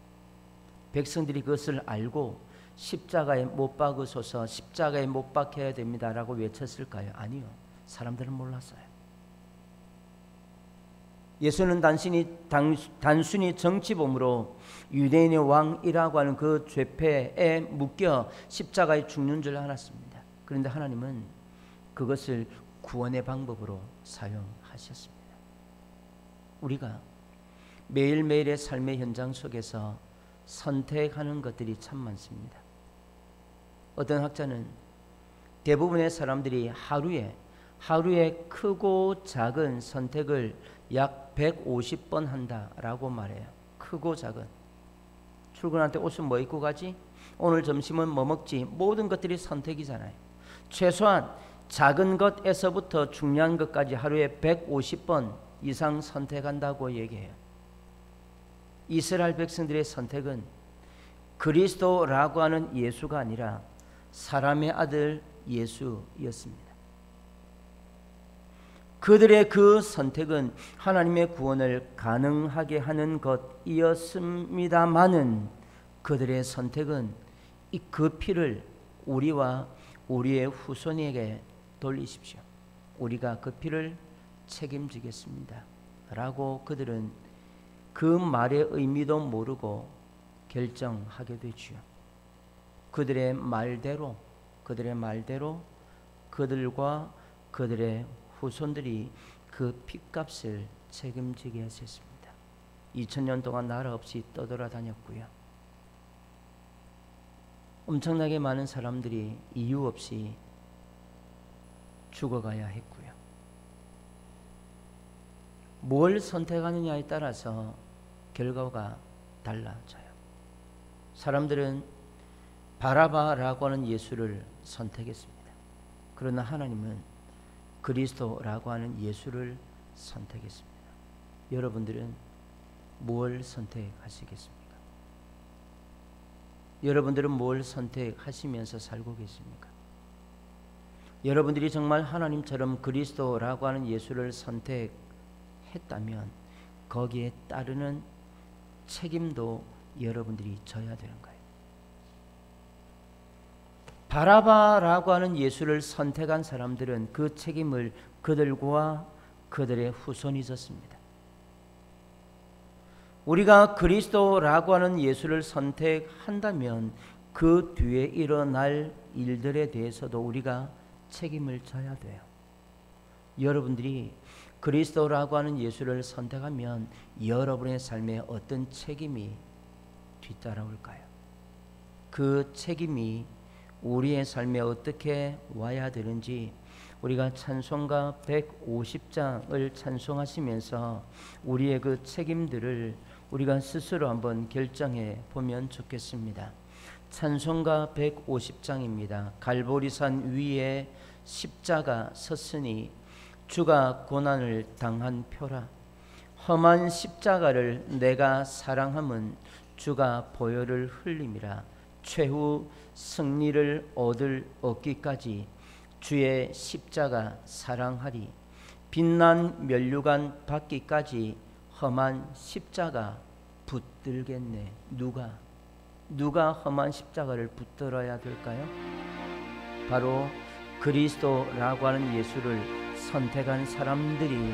백성들이 그것을 알고 십자가에 못 박으소서, 십자가에 못 박혀야 됩니다라고 외쳤을까요? 아니요. 사람들은 몰랐어요. 예수는 단순히 정치범으로 유대인의 왕이라고 하는 그 죄패에 묶여 십자가에 죽는 줄 알았습니다. 그런데 하나님은 그것을 구원의 방법으로 사용하셨습니다. 우리가 매일매일의 삶의 현장 속에서 선택하는 것들이 참 많습니다. 어떤 학자는 대부분의 사람들이 하루에 크고 작은 선택을 약 150번 한다라고 말해요. 크고 작은. 출근할 때 옷은 뭐 입고 가지? 오늘 점심은 뭐 먹지? 모든 것들이 선택이잖아요. 최소한 작은 것에서부터 중요한 것까지 하루에 150번 이상 선택한다고 얘기해요. 이스라엘 백성들의 선택은 그리스도라고 하는 예수가 아니라 사람의 아들 예수였습니다. 그들의 그 선택은 하나님의 구원을 가능하게 하는 것이었습니다마는 그들의 선택은 그 피를 우리와 우리의 후손에게 돌리십시오. 우리가 그 피를 책임지겠습니다 라고 그들은 그 말의 의미도 모르고 결정하게 되지요. 그들의 말대로 그들과 그들의 후손들이 그 핏값을 책임지게 하셨습니다. 2000년 동안 나라 없이 떠돌아다녔고요. 엄청나게 많은 사람들이 이유 없이 죽어가야 했고요. 뭘 선택하느냐에 따라서 결과가 달라져요. 사람들은 바라바라고 하는 예수를 선택했습니다. 그러나 하나님은 그리스도라고 하는 예수를 선택했습니다. 여러분들은 뭘 선택하시겠습니까? 여러분들은 뭘 선택하시면서 살고 계십니까? 여러분들이 정말 하나님처럼 그리스도라고 하는 예수를 선택했다면 거기에 따르는 책임도 여러분들이 져야 되는 거예요. 바라바라고 하는 예수를 선택한 사람들은 그 책임을 그들과 그들의 후손이 졌습니다. 우리가 그리스도라고 하는 예수를 선택한다면 그 뒤에 일어날 일들에 대해서도 우리가 책임을 져야 돼요. 여러분들이 그리스도라고 하는 예수를 선택하면 여러분의 삶에 어떤 책임이 뒤따라올까요? 그 책임이 우리의 삶에 어떻게 와야 되는지 우리가 찬송가 150장을 찬송하시면서 우리의 그 책임들을 우리가 스스로 한번 결정해 보면 좋겠습니다. 찬송가 150장입니다. 갈보리산 위에 십자가 섰으니 주가 고난을 당한 표라. 험한 십자가를 내가 사랑함은 주가 보혈을 흘림이라. 최후 승리를 얻기까지 주의 십자가 사랑하리. 빛난 면류관 받기까지 험한 십자가 붙들겠네. 누가 험한 십자가를 붙들어야 될까요? 바로 그리스도라고 하는 예수를 선택한 사람들이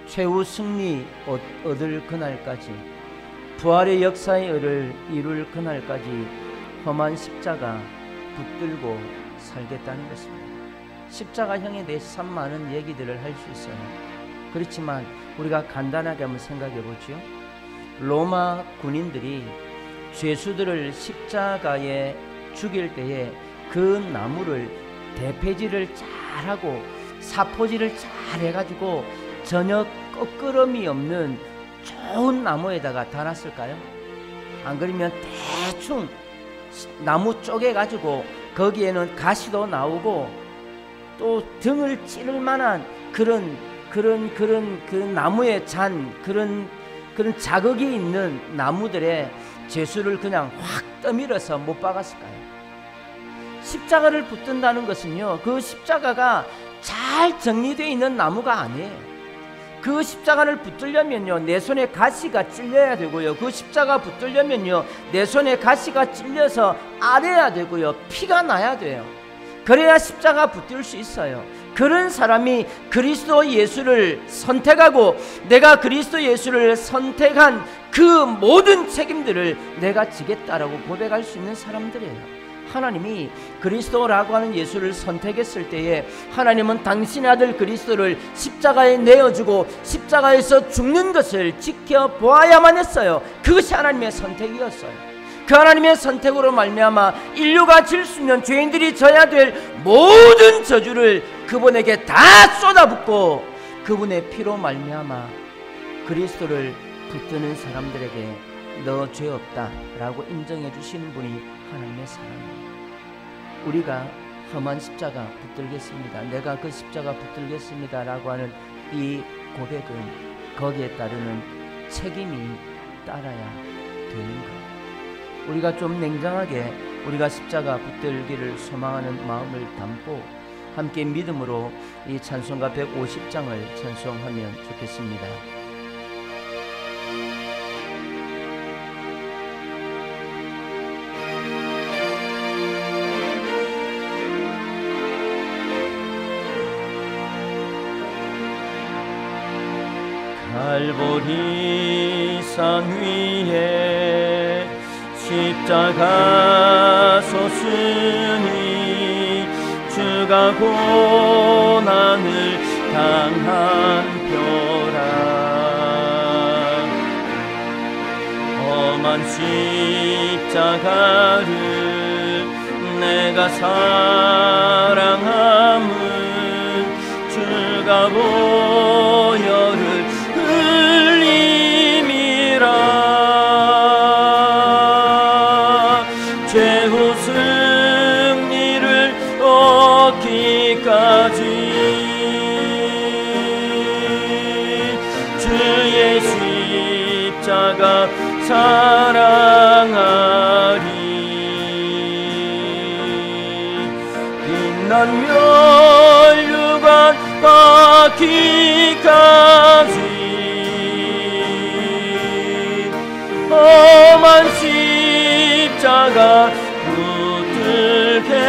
최후 승리 얻을 그날까지, 부활의 역사의 을을 이룰 그날까지 험한 십자가 붙들고 살겠다는 것입니다. 십자가형에 대해서 참 많은 얘기들을 할 수 있어요. 그렇지만 우리가 간단하게 한번 생각해 보죠. 로마 군인들이 죄수들을 십자가에 죽일 때에 그 나무를 대패질을 잘하고 사포질을 잘 해가지고 전혀 꺾으름이 없는 좋은 나무에다가 달았을까요? 안 그러면 대충 나무 쪼개가지고 거기에는 가시도 나오고 또 등을 찌를 만한 그런 나무에 잔 그런 자극이 있는 나무들에 죄수를 그냥 확 떠밀어서 못 박았을까요? 십자가를 붙든다는 것은요, 그 십자가가 잘 정리되어 있는 나무가 아니에요. 그 십자가를 붙들려면요, 내 손에 가시가 찔려야 되고요, 그 십자가 붙들려면요, 내 손에 가시가 찔려서 아려야 되고요, 피가 나야 돼요. 그래야 십자가 붙들 수 있어요. 그런 사람이 그리스도 예수를 선택하고 내가 그리스도 예수를 선택한 그 모든 책임들을 내가 지겠다라고 고백할 수 있는 사람들이에요. 하나님이 그리스도라고 하는 예수를 선택했을 때에 하나님은 당신의 아들 그리스도를 십자가에 내어주고 십자가에서 죽는 것을 지켜보아야만 했어요. 그것이 하나님의 선택이었어요. 그 하나님의 선택으로 말미암아 인류가 질 수 있는 죄인들이 져야 될 모든 저주를 그분에게 다 쏟아붓고 그분의 피로 말미암아 그리스도를 붙드는 사람들에게 너 죄 없다 라고 인정해 주시는 분이 하나님의 사랑입니다. 우리가 험한 십자가 붙들겠습니다, 내가 그 십자가 붙들겠습니다 라고 하는 이 고백은 거기에 따르는 책임이 따라야 되는 거예요. 우리가 좀 냉정하게 우리가 십자가 붙들기를 소망하는 마음을 담고 함께 믿음으로 이 찬송가 150장을 찬송하면 좋겠습니다. 갈보리산 위에 십자가 섰으니 주가 고난을 당한 표라. 험한 십자가를 내가 사랑함은 주가 보혈을 흘림이라. 최후 승리를 얻기까지 주의 십자가 사랑하리. 빛난 면류관 받기까지 험한 십자가 붙들겠네.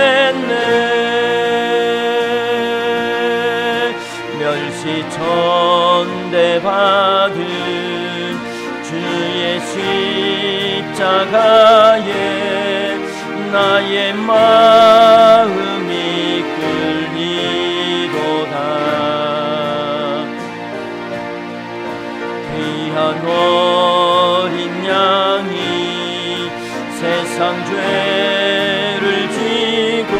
멸시천대 받은 주의 십자가에 나의 마음이 끌리도다. 세상 죄를 지고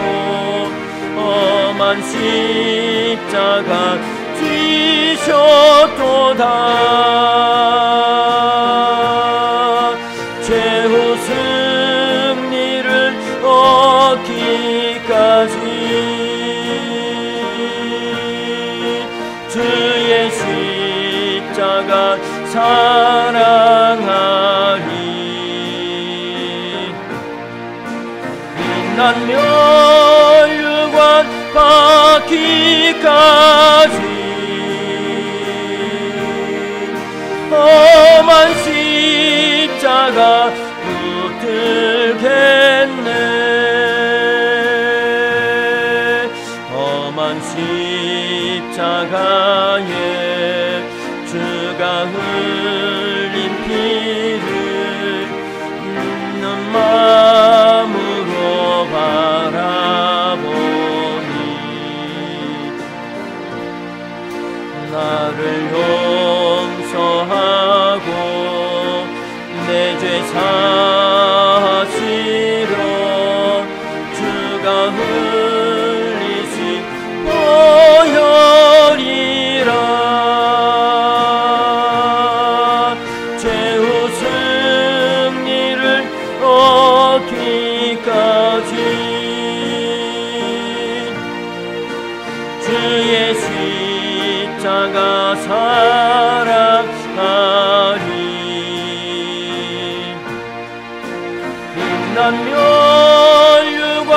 험한 십자가 지셨도다. 최후 승리를 얻기까지 주의 십자가 사랑하리. 빛난 멸류관 받기까지 험한 십자가 붙들겠네. 험한 십자가에 주가 흘린 피를 있는 마음으로 바라보니 나를 용서하고 내 죄 사하시러 주가 흘리신 보혈이라. 최후 승리를 얻기까지 주의 십자가 사랑하리. 빛난 멸류관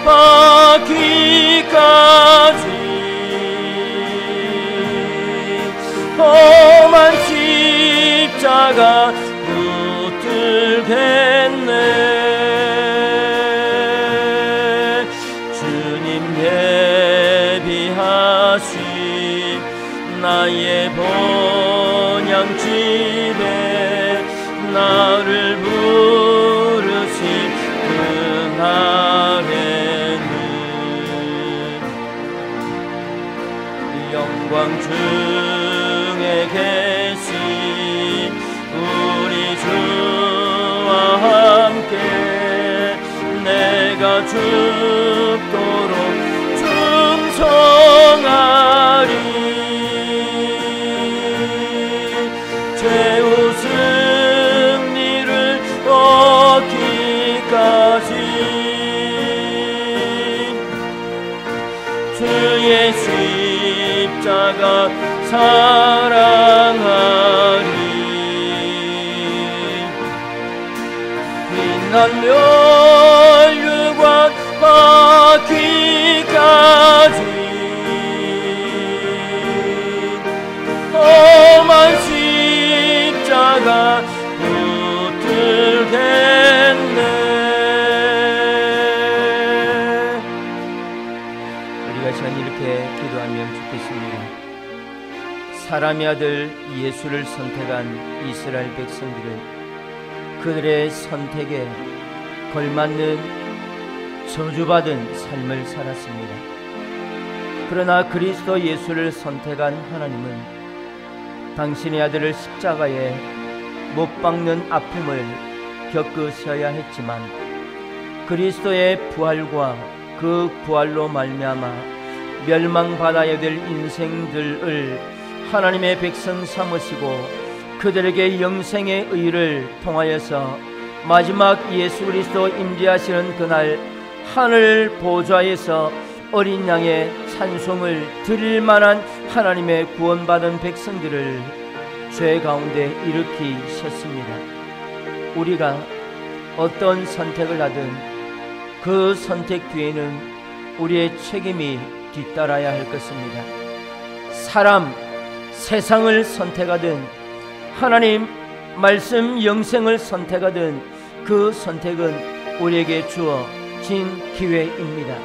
받기까지 험한 십자가 붙들겠네. 주님 예비하신 나의 본향집에 나를 부르신 그날에는 영광 중에 계신 우리 주와 함께 내가 죽도록 충성하리. 최후 승리를 얻기까지 주의 십자가 사랑하리. 빛난 멸류관 받기까지 험한 십자가 붙들겠네. 우리가 전 이렇게 기도하면 좋겠습니다. 사람의 아들 예수를 선택한 이스라엘 백성들은 그들의 선택에 걸맞는 저주받은 삶을 살았습니다. 그러나 그리스도 예수를 선택한 하나님은 당신의 아들을 십자가에 못 박는 아픔을 겪으셔야 했지만 그리스도의 부활과 그 부활로 말미암아 멸망받아야 될 인생들을 하나님의 백성 삼으시고 그들에게 영생의 의를 통하여서 마지막 예수 그리스도 임재하시는 그날 하늘 보좌에서 어린 양의 찬송을 드릴 만한 하나님의 구원받은 백성들을 죄 가운데 일으키셨습니다. 우리가 어떤 선택을 하든 그 선택 뒤에는 우리의 책임이 뒤따라야 할 것입니다. 사람, 세상을 선택하든 하나님 말씀 영생을 선택하든 그 선택은 우리에게 주어진 기회입니다.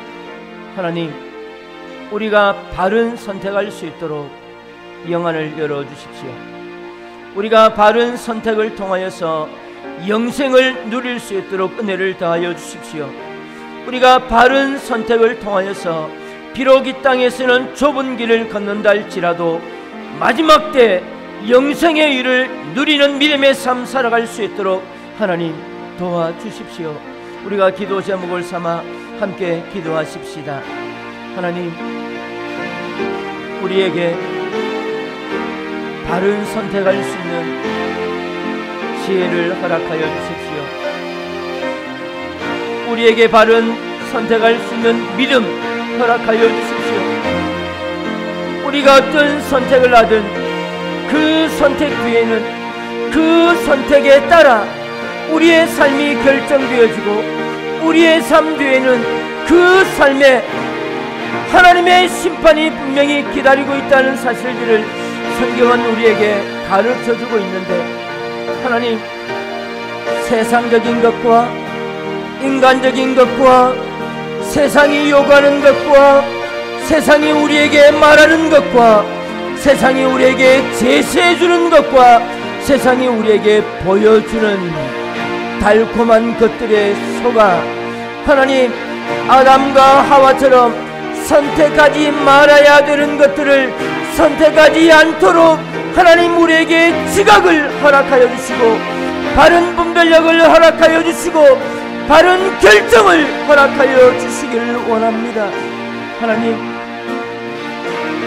하나님, 우리가 바른 선택할 수 있도록 영안을 열어주십시오. 우리가 바른 선택을 통하여서 영생을 누릴 수 있도록 은혜를 더하여 주십시오. 우리가 바른 선택을 통하여서 비록 이 땅에서는 좁은 길을 걷는다 할지라도 마지막 때 영생의 일을 누리는 믿음의 삶 살아갈 수 있도록 하나님 도와주십시오. 우리가 기도 제목을 삼아 함께 기도하십시다. 하나님, 우리에게 바른 선택할 수 있는 지혜를 허락하여 주십시오. 우리에게 바른 선택할 수 있는 믿음 허락하여 주십시오. 우리가 어떤 선택을 하든 그 선택 뒤에는 그 선택에 따라 우리의 삶이 결정되어지고 우리의 삶 뒤에는 그 삶에 하나님의 심판이 분명히 기다리고 있다는 사실들을 성경은 우리에게 가르쳐주고 있는데, 하나님, 세상적인 것과 인간적인 것과 세상이 요구하는 것과 세상이 우리에게 말하는 것과 세상이 우리에게 제시해주는 것과 세상이 우리에게 보여주는 달콤한 것들에 속아 하나님, 아담과 하와처럼 선택하지 말아야 되는 것들을 선택하지 않도록 하나님 우리에게 지각을 허락하여 주시고 바른 분별력을 허락하여 주시고 바른 결정을 허락하여 주시기를 원합니다.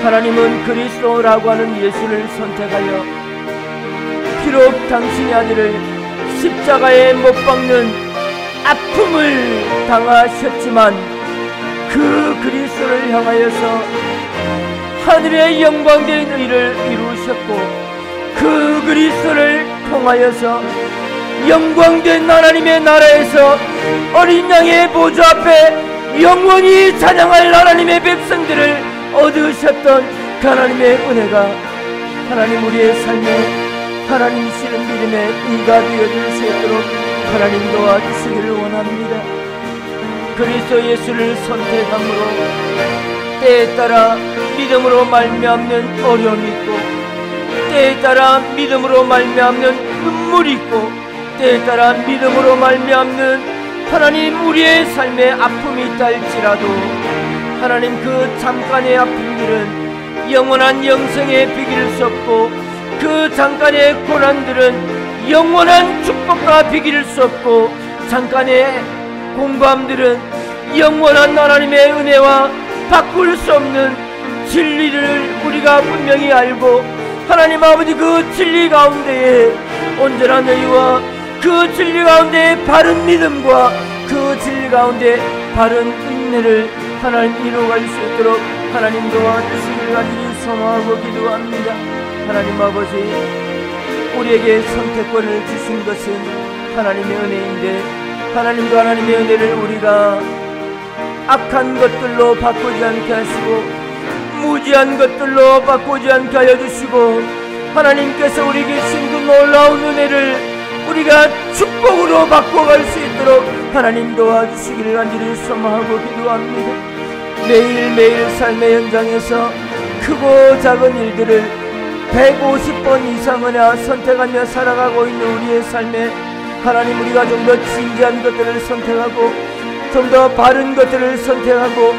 하나님은 그리스도라고 하는 예수를 선택하여 비록 당신의 아들을 십자가에 못 박는 아픔을 당하셨지만 그 그리스도를 향하여서 하늘의 영광된 의를 이루셨고 그 그리스도를 통하여서 영광된 하나님의 나라에서 어린 양의 보좌 앞에 영원히 찬양할 하나님의 백성들을 얻으셨던 그 하나님의 은혜가 하나님 우리의 삶에 하나님이시는 믿음의 의가 되어줄 수 있도록 하나님 도와주시기를 원합니다. 그리스도 예수를 선택함으로 때에 따라 믿음으로 말미암는 어려움이 있고 때에 따라 믿음으로 말미암는 눈물이 있고 때에 따라 믿음으로 말미암는 하나님 우리의 삶에 아픔이 있다 할지라도 하나님 그 잠깐의 아픔들은 영원한 영생에 비길 수 없고 그 잠깐의 고난들은 영원한 축복과 비길 수 없고 잠깐의 공감들은 영원한 하나님의 은혜와 바꿀 수 없는 진리를 우리가 분명히 알고 하나님 아버지 그 진리 가운데에 온전한 의와 그 진리 가운데 바른 믿음과 그 진리 가운데 바른 인내를 하나님 이루어갈 수 있도록 하나님 도와주시기를 간절히 소망하고 기도합니다. 하나님 아버지, 우리에게 선택권을 주신 것은 하나님의 은혜인데 하나님과 하나님의 은혜를 우리가 악한 것들로 바꾸지 않게 하시고 무지한 것들로 바꾸지 않게 하여 주시고 하나님께서 우리에게 주신 그 놀라운 은혜를 우리가 축복으로 바꿔갈 수 있도록 하나님 도와주시기를 간절히 소망하고 기도합니다. 매일매일 삶의 현장에서 크고 작은 일들을 150번 이상이나 선택하며 살아가고 있는 우리의 삶에 하나님 우리가 좀 더 진지한 것들을 선택하고 좀 더 바른 것들을 선택하고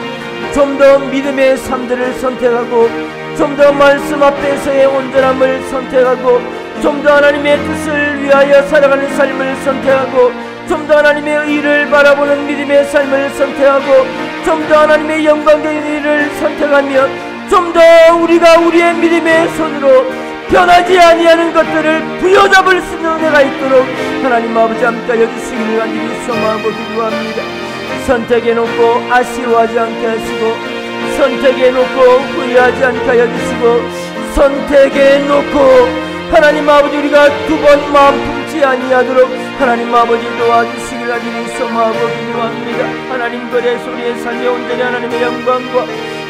좀 더 믿음의 삶들을 선택하고 좀 더 말씀 앞에서의 온전함을 선택하고 좀 더 하나님의 뜻을 위하여 살아가는 삶을 선택하고 좀 더 하나님의 의를 바라보는 믿음의 삶을 선택하고 좀 더 하나님의 영광된 의를 선택하며 좀 더 우리가 우리의 믿음의 손으로 변하지 아니하는 것들을 부여잡을 수 있는 은혜가 있도록 하나님 아버지 함께하여 주시기를 간절히 소망하고 기도합니다. 선택해놓고 아쉬워하지 않게 하시고 선택해놓고 후회하지 않게 하여 주시고 선택해놓고 하나님 아버지 우리가 두 번 마음 품지 아니하도록 하나님 아버지 도와주시기를 간절히 소망하고 기도합니다. 하나님 그래서 우리의 삶에 온전히 하나님의 영광과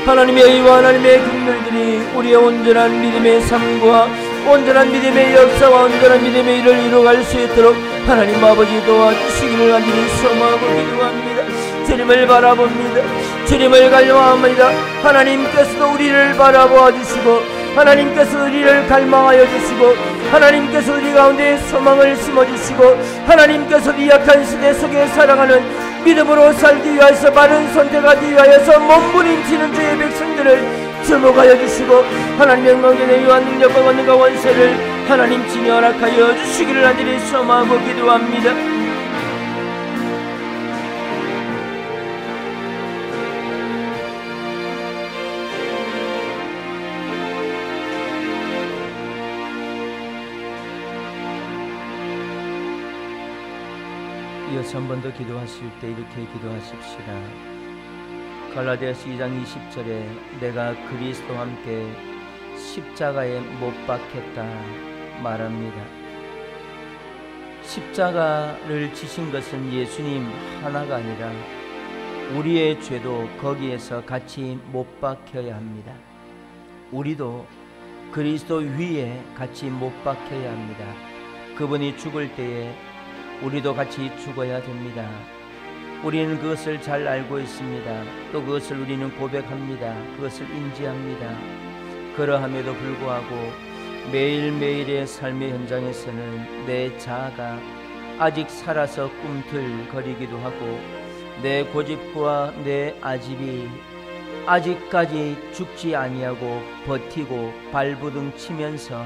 하나님의 의와 하나님의 긍휼들이 우리의 온전한 믿음의 삶과 온전한 믿음의 역사와 온전한 믿음의 일을 이루어갈 수 있도록 하나님 아버지 도와주시기를 간절히 소망하고 기도합니다. 주님을 바라봅니다. 주님을 갈망합니다. 하나님께서도 우리를 바라보아 주시고 하나님께서 우리를 갈망하여 주시고 하나님께서 우리 가운데 소망을 심어주시고 하나님께서 이 약한 시대 속에 살아가는 믿음으로 살기 위하여서 바른 선택하기 위하여서 몸부림치는 주의 백성들을 주목하여 주시고 하나님의 영광의 유한 능력과 권능과 원세를 하나님 친히 허락하여 주시기를 간절히 소망하고 기도합니다. 여러분께서 한 번 더 기도하실 때 이렇게 기도하십시다. 갈라디아서 2장 20절에 내가 그리스도와 함께 십자가에 못 박혔다 말합니다. 십자가를 지신 것은 예수님 하나가 아니라 우리의 죄도 거기에서 같이 못 박혀야 합니다. 우리도 그리스도 위에 같이 못 박혀야 합니다. 그분이 죽을 때에 우리도 같이 죽어야 됩니다. 우리는 그것을 잘 알고 있습니다. 또 그것을 우리는 고백합니다. 그것을 인지합니다. 그러함에도 불구하고 매일매일의 삶의 현장에서는 내 자아가 아직 살아서 꿈틀거리기도 하고 내 고집과 내 아집이 아직까지 죽지 아니하고 버티고 발부둥 치면서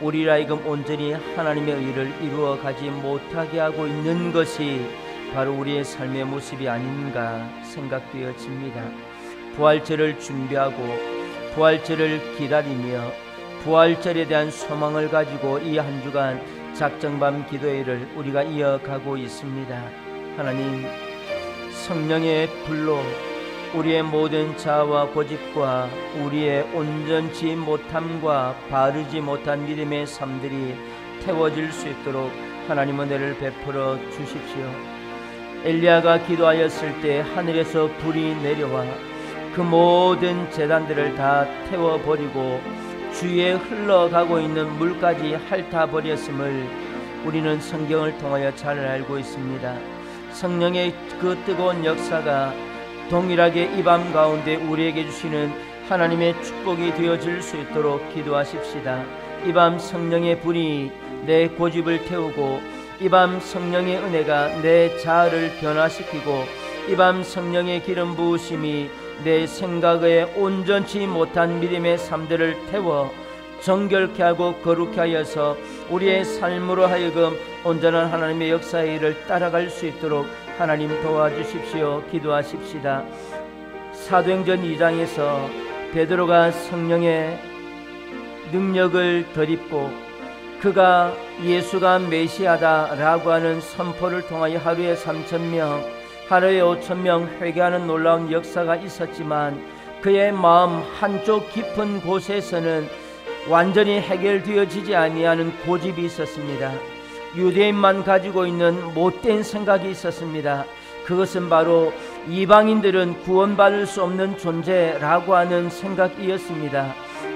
우리라 하여금 온전히 하나님의 의를 이루어 가지 못하게 하고 있는 것이 바로 우리의 삶의 모습이 아닌가 생각되어집니다. 부활절을 준비하고 부활절을 기다리며 부활절에 대한 소망을 가지고 이 한 주간 작정밤 기도회를 우리가 이어가고 있습니다. 하나님, 성령의 불로 우리의 모든 자아와 고집과 우리의 온전치 못함과 바르지 못한 믿음의 삶들이 태워질 수 있도록 하나님 은혜를 베풀어 주십시오. 엘리야가 기도하였을 때 하늘에서 불이 내려와 그 모든 제단들을 다 태워버리고 주위에 흘러가고 있는 물까지 핥아버렸음을 우리는 성경을 통하여 잘 알고 있습니다. 성령의 그 뜨거운 역사가 동일하게 이 밤 가운데 우리에게 주시는 하나님의 축복이 되어질 수 있도록 기도하십시다. 이 밤 성령의 불이 내 고집을 태우고 이 밤 성령의 은혜가 내 자아를 변화시키고 이 밤 성령의 기름 부으심이 내 생각에 온전치 못한 믿음의 삶들을 태워 정결케 하고 거룩케 하여서 우리의 삶으로 하여금 온전한 하나님의 역사의 일을 따라갈 수 있도록 하나님 도와주십시오. 기도하십시다. 사도행전 2장에서 베드로가 성령의 능력을 덧입고 그가 예수가 메시아다라고 하는 선포를 통하여 하루에 3,000명, 하루에 5,000명 회개하는 놀라운 역사가 있었지만 그의 마음 한쪽 깊은 곳에서는 완전히 해결되어지지 아니하는 고집이 있었습니다. 유대인만 가지고 있는 못된 생각이 있었습니다. 그것은 바로 이방인들은 구원받을 수 없는 존재라고 하는 생각이었습니다.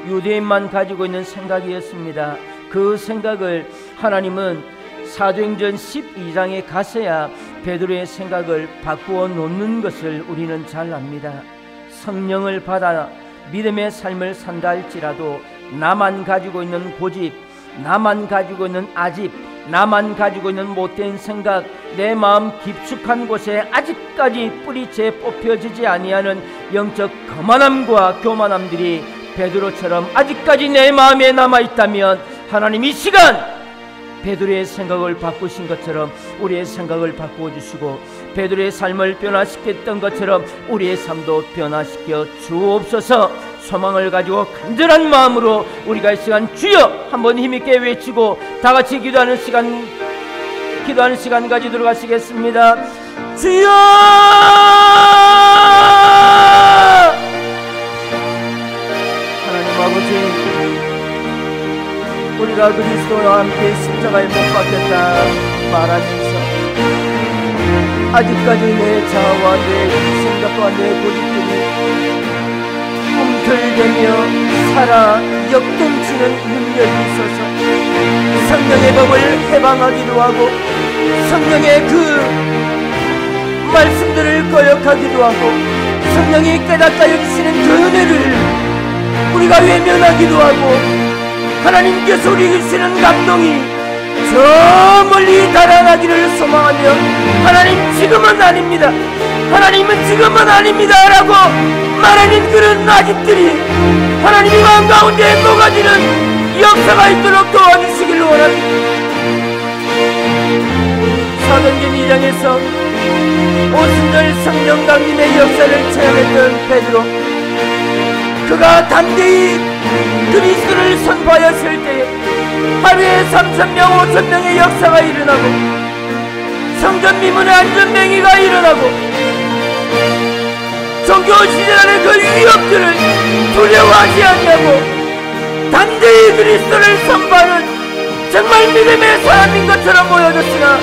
유대인만 가지고 있는 생각이었습니다. 그 생각을 하나님은 사도행전 12장에 가서야 베드로의 생각을 바꾸어 놓는 것을 우리는 잘 압니다. 성령을 받아 믿음의 삶을 산다 할지라도 나만 가지고 있는 고집, 나만 가지고 있는 아집, 나만 가지고 있는 못된 생각, 내 마음 깊숙한 곳에 아직까지 뿌리채 뽑혀지지 아니하는 영적 거만함과 교만함들이 베드로처럼 아직까지 내 마음에 남아있다면 하나님 이 시간 베드로의 생각을 바꾸신 것처럼 우리의 생각을 바꾸어 주시고 베드로의 삶을 변화시켰던 것처럼 우리의 삶도 변화시켜 주옵소서. 소망을 가지고 간절한 마음으로 우리가 이 시간 주여 한번 힘있게 외치고 다같이 기도하는 시간 가지도록 하시겠습니다. 주여! 하나님 아버지, 우리가 그리스도와 함께 십자가에 못 박혔다 말하면서 아직까지 내 자아와 내 생각과 내 고집들이 꿈틀대며 살아 역동치는 능력이 있어서 성령의 법을 해방하기도 하고 성령의 그 말씀들을 거역하기도 하고 성령이 깨닫다 여기시는 그 은혜를 우리가 외면하기도 하고 하나님께서 우리에게 주시는 감동이 저 멀리 달아나기를 소망하며 하나님 지금은 아닙니다, 하나님은 지금은 아닙니다 라고 말하는 그런 아집들이 하나님의 마음 가운데 녹아지는 역사가 있도록 도와주시길 원합니다. 사도행전 2장에서 오순절 성령 강림의 역사를 체험했던 베드로, 그가 담대히 그리스도를 선포하였을 때에 하루에 3,000명 5,000명의 역사가 일어나고 성전 미문의 안전맹이가 일어나고 종교 시대의 그 위협들을 두려워하지 아니하고 담대히 그리스도를 선포하는 정말 믿음의 사람인 것처럼 보여졌으나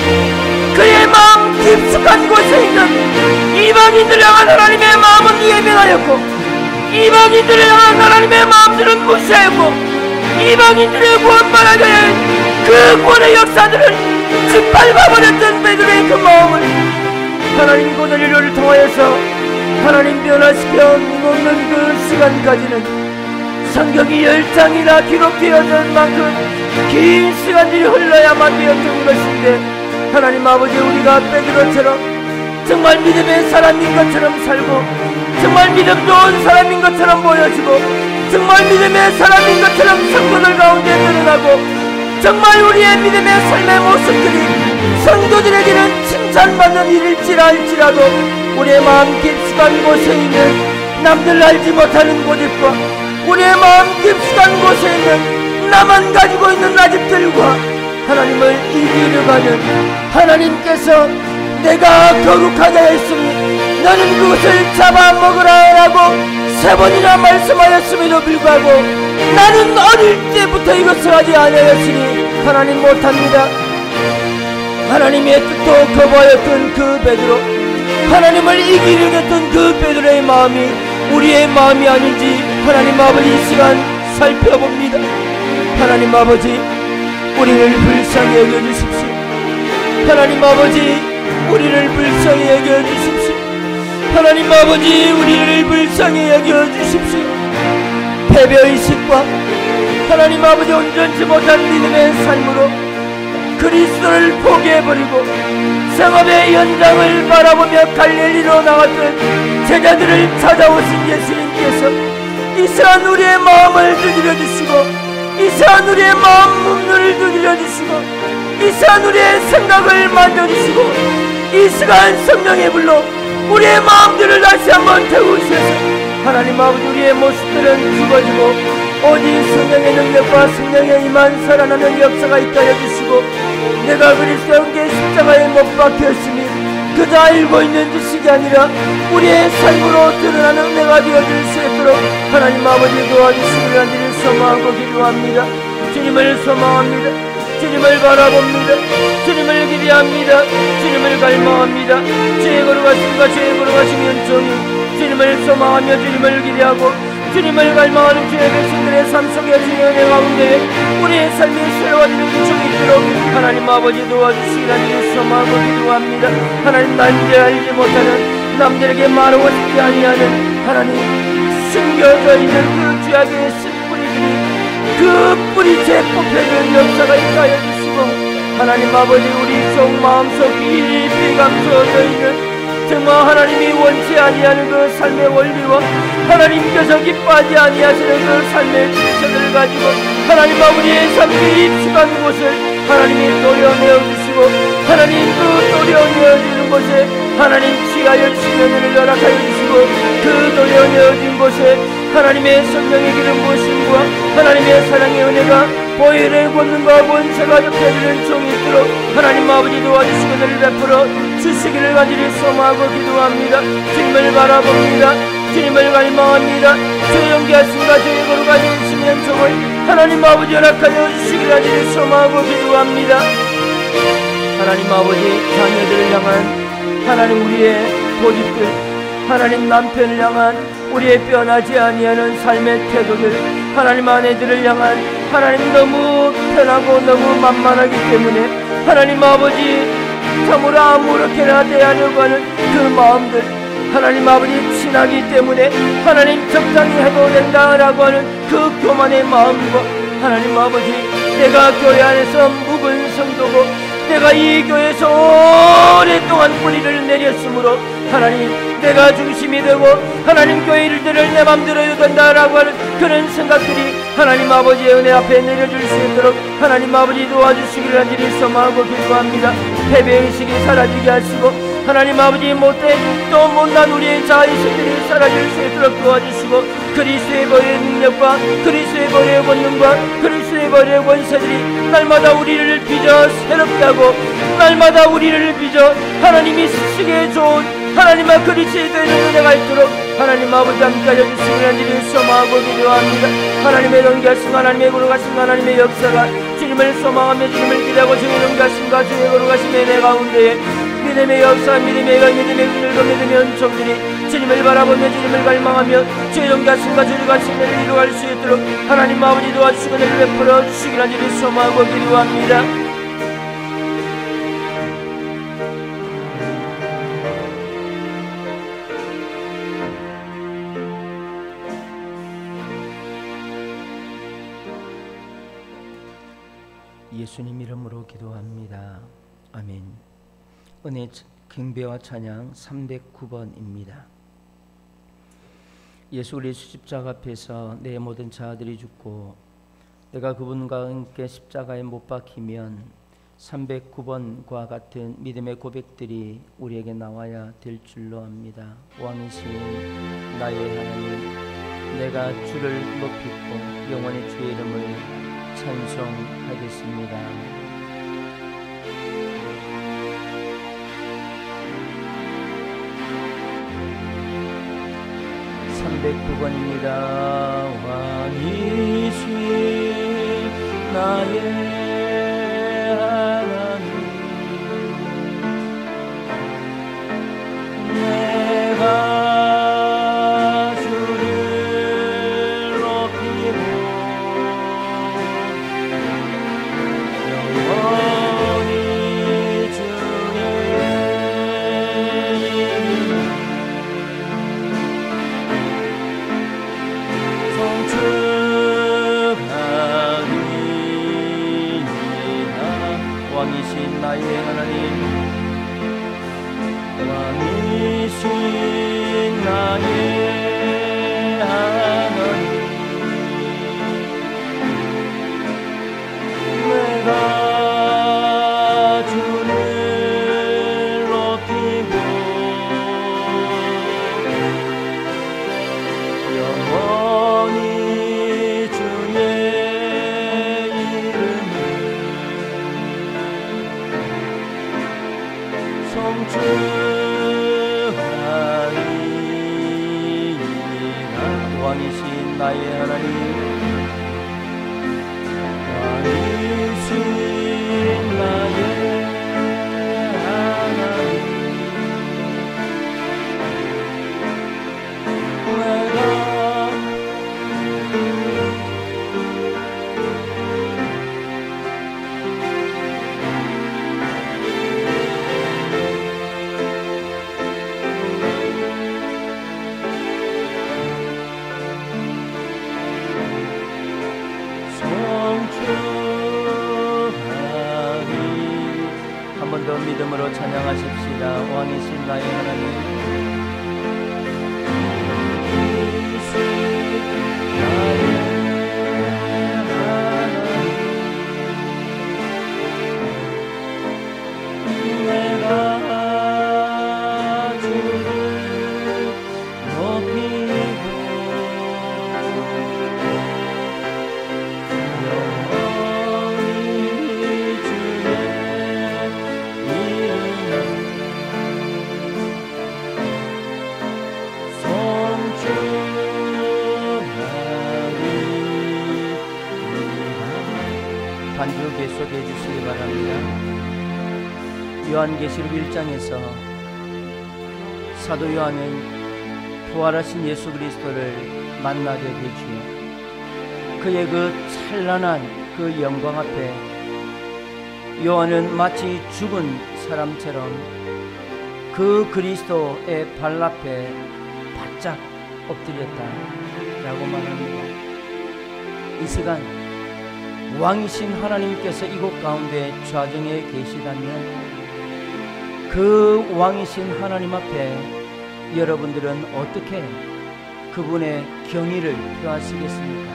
그의 마음 깊숙한 곳에 있는 이방인들을 향한 하나님의 마음은 예민하였고 이방인들을 향한 하나님의 마음들은 무시하였고 이방인들의 구원받아야 할 그 구원의 역사들을 짓밟아버렸던 베드로의 그 마음을 하나님 고넬료를 통하여서 하나님 변화시켜 놓는 그 시간까지는 성경이 10장이나 기록되었던 만큼 긴 시간들이 흘러야만 되었던 것인데 하나님 아버지 우리가 베드로처럼 정말 믿음의 사람인 것처럼 살고 정말 믿음 좋은 사람인 것처럼 보여지고 정말 믿음의 사람인 것처럼 성도들 가운데 드러나고 정말 우리의 믿음의 삶의 모습들이 성도들에게는 칭찬받는 일일지라도 우리의 마음 깊숙한 곳에 있는 남들 알지 못하는 고집과 우리의 마음 깊숙한 곳에 있는 나만 가지고 있는 아집들과 하나님을 이기려가는 하나님께서 내가 거룩하게 했으니 너는 그것을 잡아먹으라 라고 3번이나 말씀하였음에도 불구하고 나는 어릴 때부터 이것을 하지 아니하였으니 하나님 못합니다. 하나님의 뜻도 거부하였던 그 베드로 하나님을 이기려고 했던 그 베드로의 마음이 우리의 마음이 아닌지 하나님 아버지 이 시간 살펴봅니다. 하나님 아버지 우리를 불쌍히 여겨주십시오. 하나님 아버지 우리를 불쌍히 여겨주십시오. 하나님 아버지 우리를 불쌍히 여겨주십시오. 패배의식과 하나님 아버지 온전치 못한 믿음의 삶으로 그리스도를 포기해버리고 생업의 현장을 바라보며 갈릴리로 나갔던 제자들을 찾아오신 예수님께서 이 시간 우리의 마음을 두드려 주시고 이 시간 우리의 마음 문을 두드려 주시고 이 시간 우리의 생각을 만져주시고 이 시간 성령의 불로 우리의 마음들을 다시 한번 태우셔서 하나님 아버지 우리의 모습들은 죽어지고 오직 성령의 능력과 성령의 임한 살아나는 역사가 있게 하여 주시고 내가 그리스도와 함께 십자가에 못 박혔으니 그저 알고 있는 지식이 아니라 우리의 삶으로 드러나는 은혜가 되어질 수 있도록 하나님 아버지 도와주시기를 간절히 소망하고 기도합니다. 주님을 소망합니다. 주님을 바라봅니다. 주님을 기대합니다. 주님을 갈망합니다. 주의 걸어가심과 주의 걸어가심 연종이 주님을 소망하며 주님을 기대하고 주님을 갈망하는 주의 백성들의 삶 속에 주의 은혜 가운데 우리의 삶이 새로워지는 중이 있도록 하나님 아버지 도와주시기를 간절히 소망하고 기도합니다. 하나님 남들 알지 못하는 남들에게 말하고 싶지 아니하는 하나님 숨겨져 있는 그 죄악의 씨뿌리들이 그 뿌리채 뽑혀지는 역사가 있게 하여 주시고 하나님 아버지 우리 속 마음속 깊이 감춰져 있는 정말 하나님이 원치 아니하는 그 삶의 원리와 하나님께서 기뻐하지 아니하시는 그 삶의 질서를 가지고 하나님 아버지의 삶이 깊숙한 곳을 하나님이 도려내어 주시고 하나님 그 도려내어지는 곳에 하나님 취하여 주시는 허락하여 주시고 그 도려내어진 곳에 하나님의 성령의 기름 부으심과 하나님의 사랑의 은혜가 보혈의 권능과 권세가 접해지는 종이 있도록 하나님 아버지 도와주시고 너를 베풀어 주시기를 간절히 소망하고 기도합니다. 주님을 바라봅니다. 주님을 갈망합니다. 주의 용기하심과 주의 거룩하신 심연 종을 하나님 아버지 허락하여 주시기를 간절히 소망하고 기도합니다. 하나님 아버지 자녀들을 향한 하나님 우리의 고집들 하나님 남편을 향한 우리의 변하지 아니하는 삶의 태도들 하나님 아내들을 향한 하나님 너무 편하고 너무 만만하기 때문에 하나님 아버지 참으로 아무렇게나 대하려고 하는 그 마음들 하나님 아버지 친하기 때문에 하나님 적당히 해도 된다라고 하는 그 교만의 마음과 하나님 아버지 내가 교회 안에서 묵은 성도고 내가 이 교회에서 오랫동안 뿌리를 내렸으므로 하나님 내가 중심이 되고 하나님 교회 일들을 내 맘대로 해도 된다라고 하는 그런 생각들이 하나님 아버지의 은혜 앞에 내려줄 수 있도록 하나님 아버지 도와주시기를 간절히 소망하고 기도합니다. 패배의식이 사라지게 하시고 하나님 아버지 또 못난 우리의 자의식들이 사라질 수 있도록 도와주시고 그리스도의 보혈의 능력과 그리스도의 보혈의 권능과 그리스도의 보혈의 권세들이 날마다 우리를 빚어 새롭게 하고 날마다 우리를 빚어 하나님이 쓰시기에 좋은 하나님과 그리스도의 되는 은혜가 있도록 하나님 아버지 함께하여 주시기를 주님 소망하고 기도합니다. 하나님의 동기하심 하나님의 거룩하심 하나님의 역사가 주님을 소망하며 주님을 기대하고 주의 동기하심과 주의 거룩하심의 은혜 가운데에 믿음의 역사 믿음의 긍휼과 믿음의 은총들이 주님을 바라보며 주님을 갈망하며 주의 동기하심과 주의 가심을 이루어갈 수 있도록 하나님 아버지 도와주시고 은혜를 베풀어 주시기를 주님 소망하고 기도합니다. 예수님 이름으로 기도합니다. 아멘. 은혜 경배와 찬양 309번입니다. 예수 그리스도 십자가 앞에서 내 모든 자아들이 죽고 내가 그분과 함께 십자가에 못 박히면 309번과 같은 믿음의 고백들이 우리에게 나와야 될 줄로 압니다. 왕이신 나의 하나님, 내가 주를 높이고 영원히 주의 이름을 찬송하겠습니다. 309번입니다. 왕이신 나의 하나님, 내가 주를 높이고 영원히 주의 왕이신 나의 하나님, 왕이신 나의 하나님, 내가 주를 높이고 영원히 주의 성취하리이다. 왕이신 나의 하나님, 왕이신 나의 하나님, 내가 한 번 더 믿음으로 찬양하십시다. 왕이신 나의 하나님, 왕이신 나의 하나님, 내가 주를 높이고 반주 계속해 주시기 바랍니다. 요한계시록 1장에서 사도 요한은 부활하신 예수 그리스도를 만나게 되지요. 그의 그 찬란한 그 영광 앞에 요한은 마치 죽은 사람처럼 그 그리스도의 발 앞에 바짝 엎드렸다라고 말합니다. 이 시간 왕이신 하나님께서 이곳 가운데 좌정에 계시다면 그 왕이신 하나님 앞에 여러분들은 어떻게 그분의 경의를 표하시겠습니까?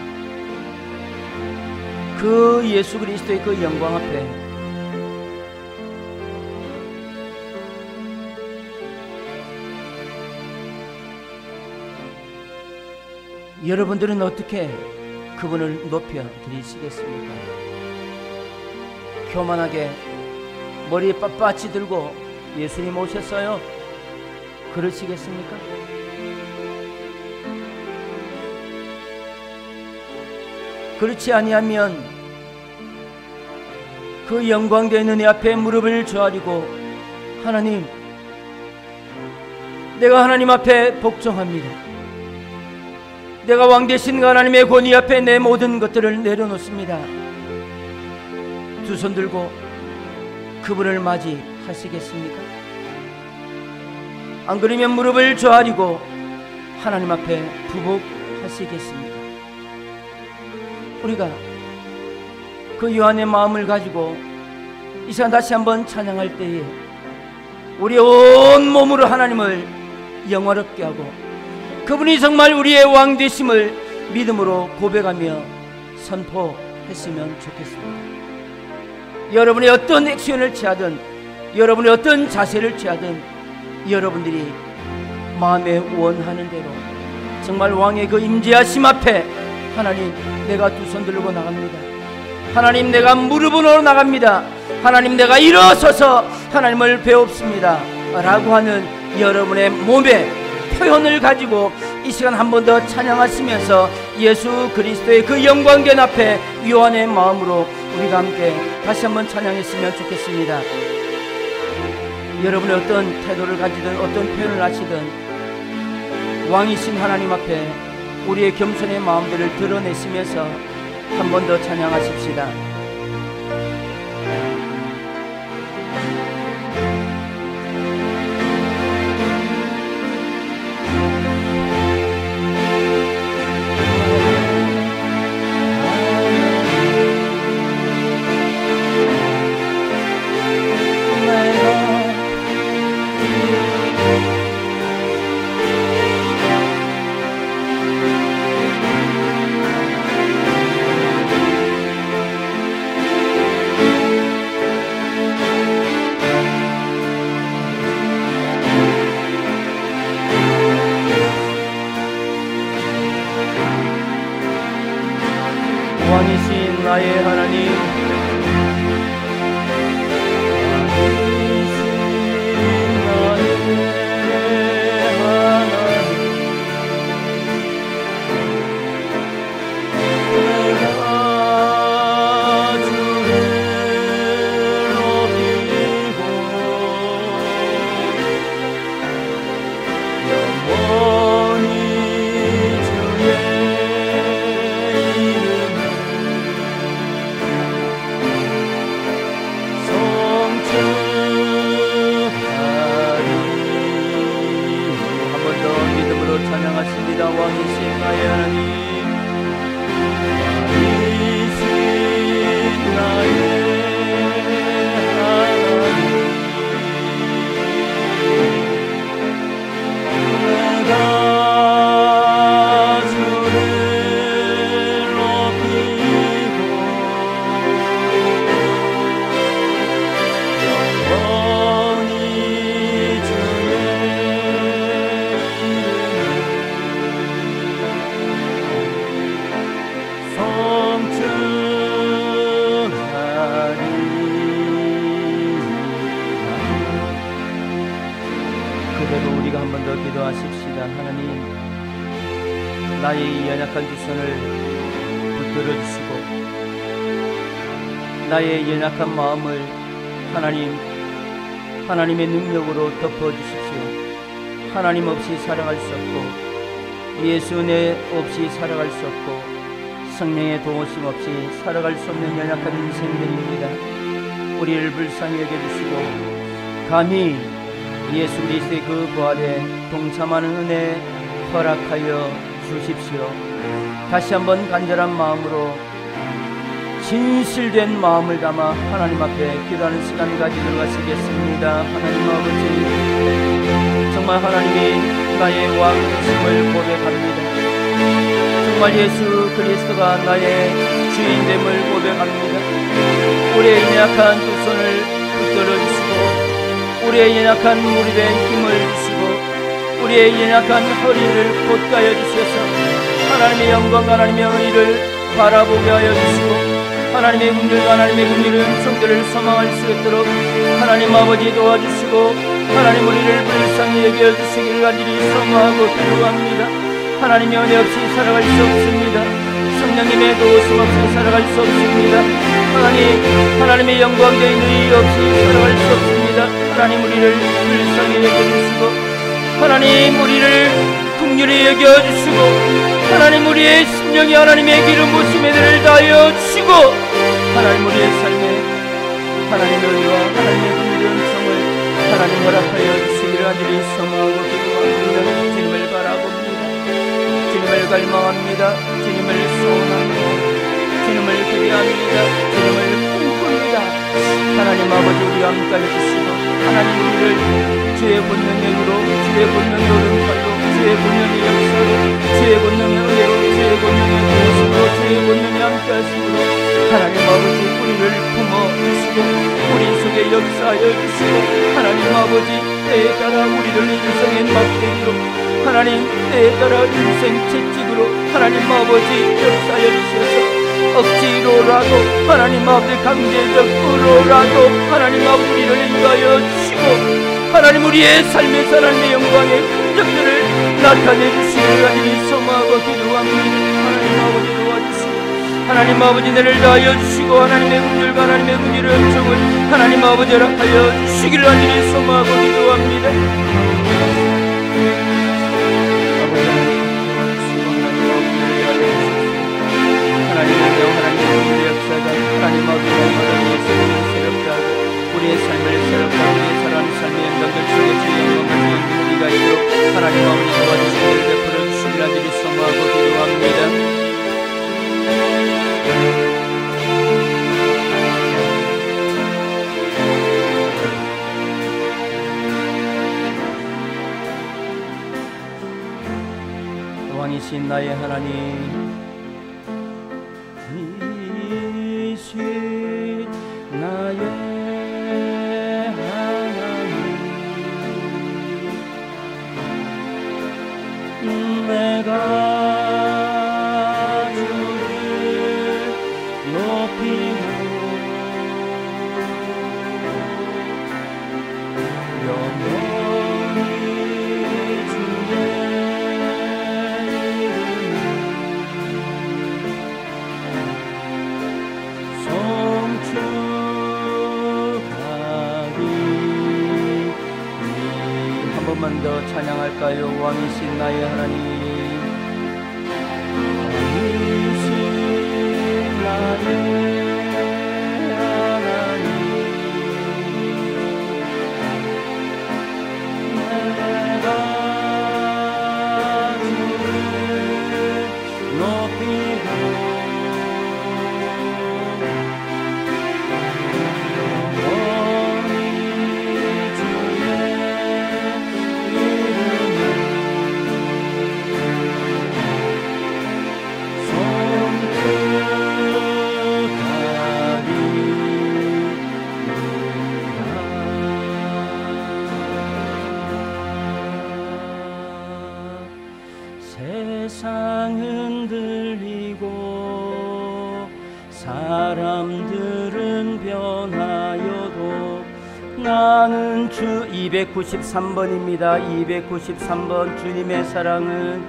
그 예수 그리스도의 그 영광 앞에 여러분들은 어떻게 그분을 높여 드리시겠습니까? 교만하게 머리에 빳빳이 들고 예수님 오셨어요, 그러시겠습니까? 그렇지 아니하면 그 영광된 은혜 앞에 무릎을 조아리고, 하나님, 내가 하나님 앞에 복종합니다. 내가 왕 되신 하나님의 권위 앞에 내 모든 것들을 내려놓습니다. 두 손 들고 그분을 맞이하시겠습니까? 안 그러면 무릎을 조아리고 하나님 앞에 부복하시겠습니까? 우리가 그 요한의 마음을 가지고 이 시간 다시 한번 찬양할 때에 우리의 온 몸으로 하나님을 영화롭게 하고 그분이 정말 우리의 왕 되심을 믿음으로 고백하며 선포했으면 좋겠습니다. 여러분이 어떤 액션을 취하든, 여러분이 어떤 자세를 취하든, 여러분들이 마음에 원하는 대로 정말 왕의 그 임재하심 앞에, 하나님, 내가 두 손 들고 나갑니다. 하나님, 내가 무릎으로 나갑니다. 하나님, 내가 일어서서 하나님을 배웁습니다 라고 하는 여러분의 몸의 표현을 가지고 이 시간 한 번 더 찬양하시면서 예수 그리스도의 그 영광된 앞에 요한의 마음으로 우리가 함께 다시 한번 찬양했으면 좋겠습니다. 여러분이 어떤 태도를 가지든 어떤 표현을 하시든 왕이신 하나님 앞에 우리의 겸손의 마음들을 드러내시면서 한 번 더 찬양하십시다. 왕이신 나의 하나님, 우리가 한 번 더 기도하십시다. 하나님, 나의 연약한 두 손을 붙들어 주시고 나의 연약한 마음을 하나님의 능력으로 덮어 주십시오. 하나님 없이 살아갈 수 없고 예수 은혜 없이 살아갈 수 없고 성령의 도우심 없이 살아갈 수 없는 연약한 인생들입니다. 우리를 불쌍히 여겨주시고 감히 예수 그리스도의 그 부활에 동참하는 은혜 허락하여 주십시오. 다시 한번 간절한 마음으로 진실된 마음을 담아 하나님 앞에 기도하는 시간 가지도록 하시겠습니다. 하나님 아버지, 정말 하나님이 나의 왕이심을 고백합니다. 정말 예수 그리스도가 나의 주인됨을 고백합니다. 우리의 연약한 두 손을 붙들어 주시고 우리의 연약한 무릎에 힘을 주시고 우리의 연약한 허리를 곧가여 주셔서 하나님의 영광 하나님의 의를 바라보게 하여 주시고 하나님의 긍휼과 하나님의 긍휼은 성도를 소망할 수 있도록 하나님 아버지 도와주시고 하나님 우리를 불쌍히 여겨주시기를 간절히 소망하고 기도합니다. 하나님의 은혜 없이 살아갈 수 없습니다. 성령님의 도우심 없이 살아갈 수 없습니다. 하나님의 영광된 의 없이 살아갈 수 없습니다. 하나님 우리를 불쌍히 여겨주시고 하나님 우리를 긍휼히 여겨주시고 하나님 우리의 심령이 하나님의 기름 부심에 들을 다하여 주시고 하나님 우리의 삶에 하나님의 의와 하나님의 긍휼의 은총을 하나님 허락하여 주시기를 간절히 소망하고 기도합니다. 주님을 바라봅니다. 주님을 갈망합니다. 주님을 소원합니다. 주님을 기대합니다. 주님을 꿈꿉니다. 하나님 아버지 우리와 함께 해주시고 하나님 우리를 주의 본능력으로 주의 본능의 오른팔로 주의 본능의 역사로 주의 본능의 의로 주의 본능의 도우심으로 주의 본능의 함께 하심으로 하나님 아버지 우리를 품어주시고 우리 속에 역사하여 주시고 하나님 아버지 때에 따라 우리를 인생의 막대기로 하나님 때에 따라 인생 채찍으로 하나님 아버지 역사하여 주셔서 억지로라도 하나님 아버지 강제적으로라도 하나님 아버지 우리를 인도하여 주시고 하나님 우리의 삶에서 하나님의 영광의 흔적들을 나타내 주시기를 간절히 소망하고 기도합니다. 하나님 아버지 도와주시고 하나님 아버지 나를 다하여 주시고 하나님의 긍휼과 하나님의 긍휼의 은총을 하나님 아버지 허락하여 주시기를 간절히 소망하고 기도합니다. 하나님 아버지 새롭게 하고 우리의 삶을 새롭게 하고 우리의 살아가는 삶의 영광들 속에 주의 영광을 주는 우리가 있도록 하나님 아버지 도와주시기를 베풀어 주시기를 간절히 소망하고 기도합니다. 왕이신 나의 하나님 나의 하나님 내가 주를 높이고 영원히 주의 한 번만 더 찬양할까요? 왕이신 나의 하나님 왕이신 나의 세상은 들리고 사람들은 변하여도 나는 주 293번입니다. 293번 주님의 사랑은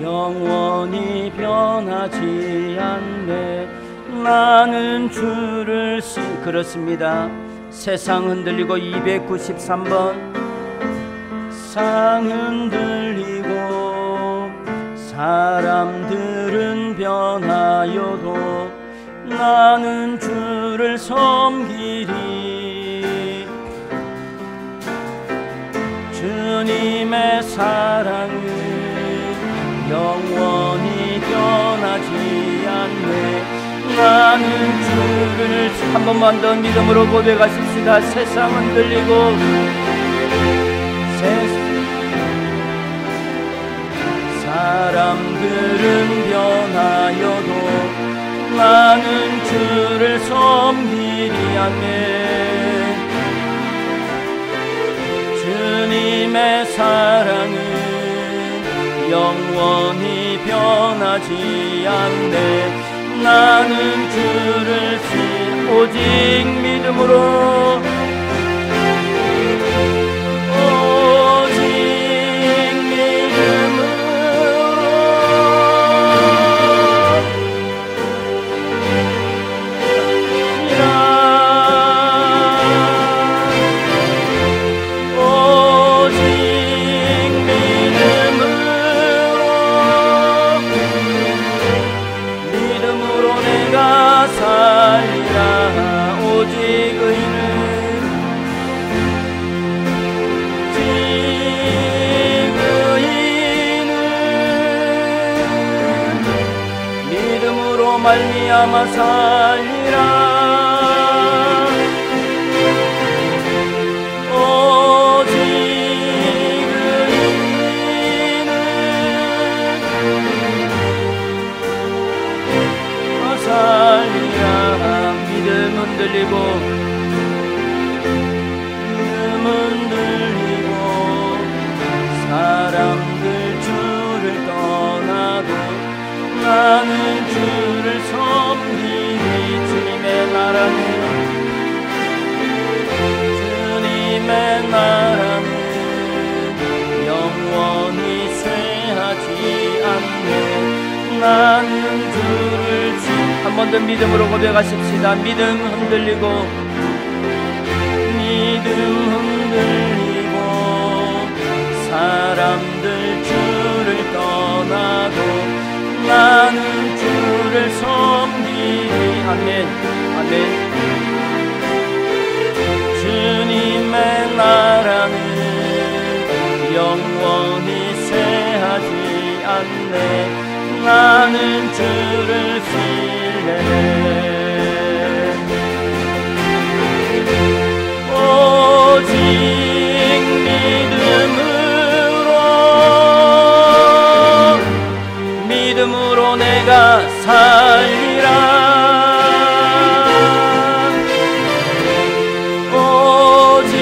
영원히 변하지 않네. 나는 주를 그렇습니다. 세상 흔들리고 293번 상 흔들리고 사람들은 변하여도 나는 주를 섬기리. 주님의 사랑은 영원히 변하지 않네. 나는 주를 한 번만 더 믿음으로 고백하십시다. 세상은 들리고 사람들은 변하여도 나는 주를 섬기리. 아멘. 주님의 주님의 사랑은 영원히 변하지 않네. 나는 주를 오직 믿음으로 말미암아 살리라. 오직 의인은 살리라. 믿음 흔들리고 사람들 주를 떠나도 나는 주를 섬기니. 주님의 나라는 영원히 쇠하지 않네. 나는 주를 한 번 더 믿음으로 고백하십시다. 믿음 흔들리고 사람들 주를 떠나도 나는 주를 섬기니. 아멘 아멘. 주님의 나라는 영원히 쇠하지 않네. 나는 주를 신뢰해. 오직 믿음으로 내가 살리라. 오직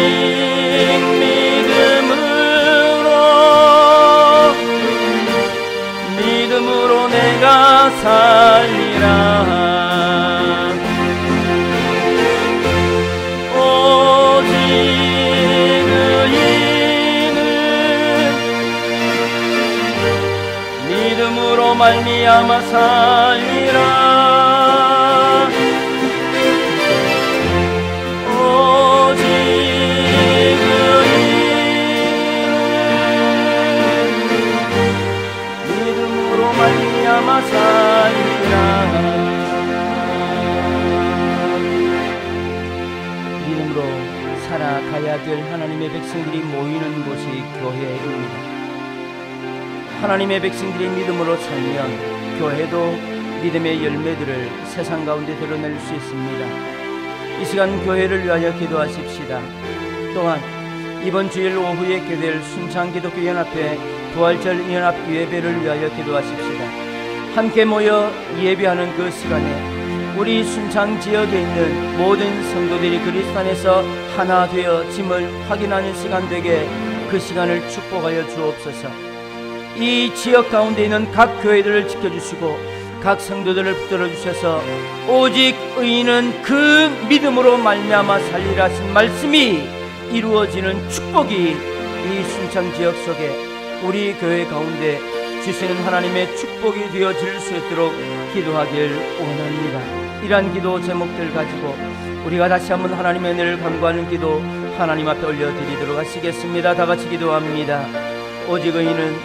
믿음으로 내가 살리라. 오직 의인은 믿음으로 말미암아 살리라. 오직 의인은 믿음으로 말미암아 살리라. 믿음으로 살아가야 될 하나님의 백성들이 모이는 곳이 교회입니다. 하나님의 백성들이 믿음으로 살면 교회도 믿음의 열매들을 세상 가운데 드러낼 수 있습니다. 이 시간 교회를 위하여 기도하십시다. 또한 이번 주일 오후에 개될 순창기독교연합회 부활절 연합 예배를 위하여 기도하십시다. 함께 모여 예배하는 그 시간에 우리 순창 지역에 있는 모든 성도들이 그리스도 안에서 하나 되어 짐을 확인하는 시간 되게 그 시간을 축복하여 주옵소서. 이 지역 가운데 있는 각 교회들을 지켜주시고 각 성도들을 붙들어 주셔서 오직 의인은 그 믿음으로 말미암아 살리라 하신 말씀이 이루어지는 축복이 이 순창 지역 속에 우리 교회 가운데 주시는 하나님의 축복이 되어질 수 있도록 기도하길 원합니다. 이러한 기도 제목들 가지고 우리가 다시 한번 하나님의 은혜를 간구하는 기도 하나님 앞에 올려드리도록 하시겠습니다. 다 같이 기도합니다. 오직 의인은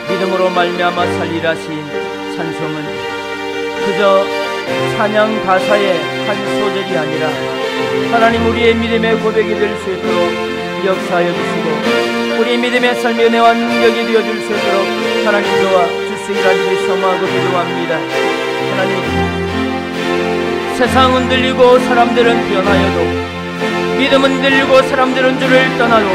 믿음으로 말미암아 살리라 하신 찬송은 그저 찬양 가사의 한 소절이 아니라 하나님 우리의 믿음의 고백이 될 수 있도록 역사하여 주시고 우리 믿음의 삶의 은혜와 능력이 되어줄 수 있도록 하나님 도와 주시기를 소망하고 기도합니다. 하나님, 세상 흔들리고 사람들은 변하여도 믿음 흔들리고 사람들은 주를 떠나도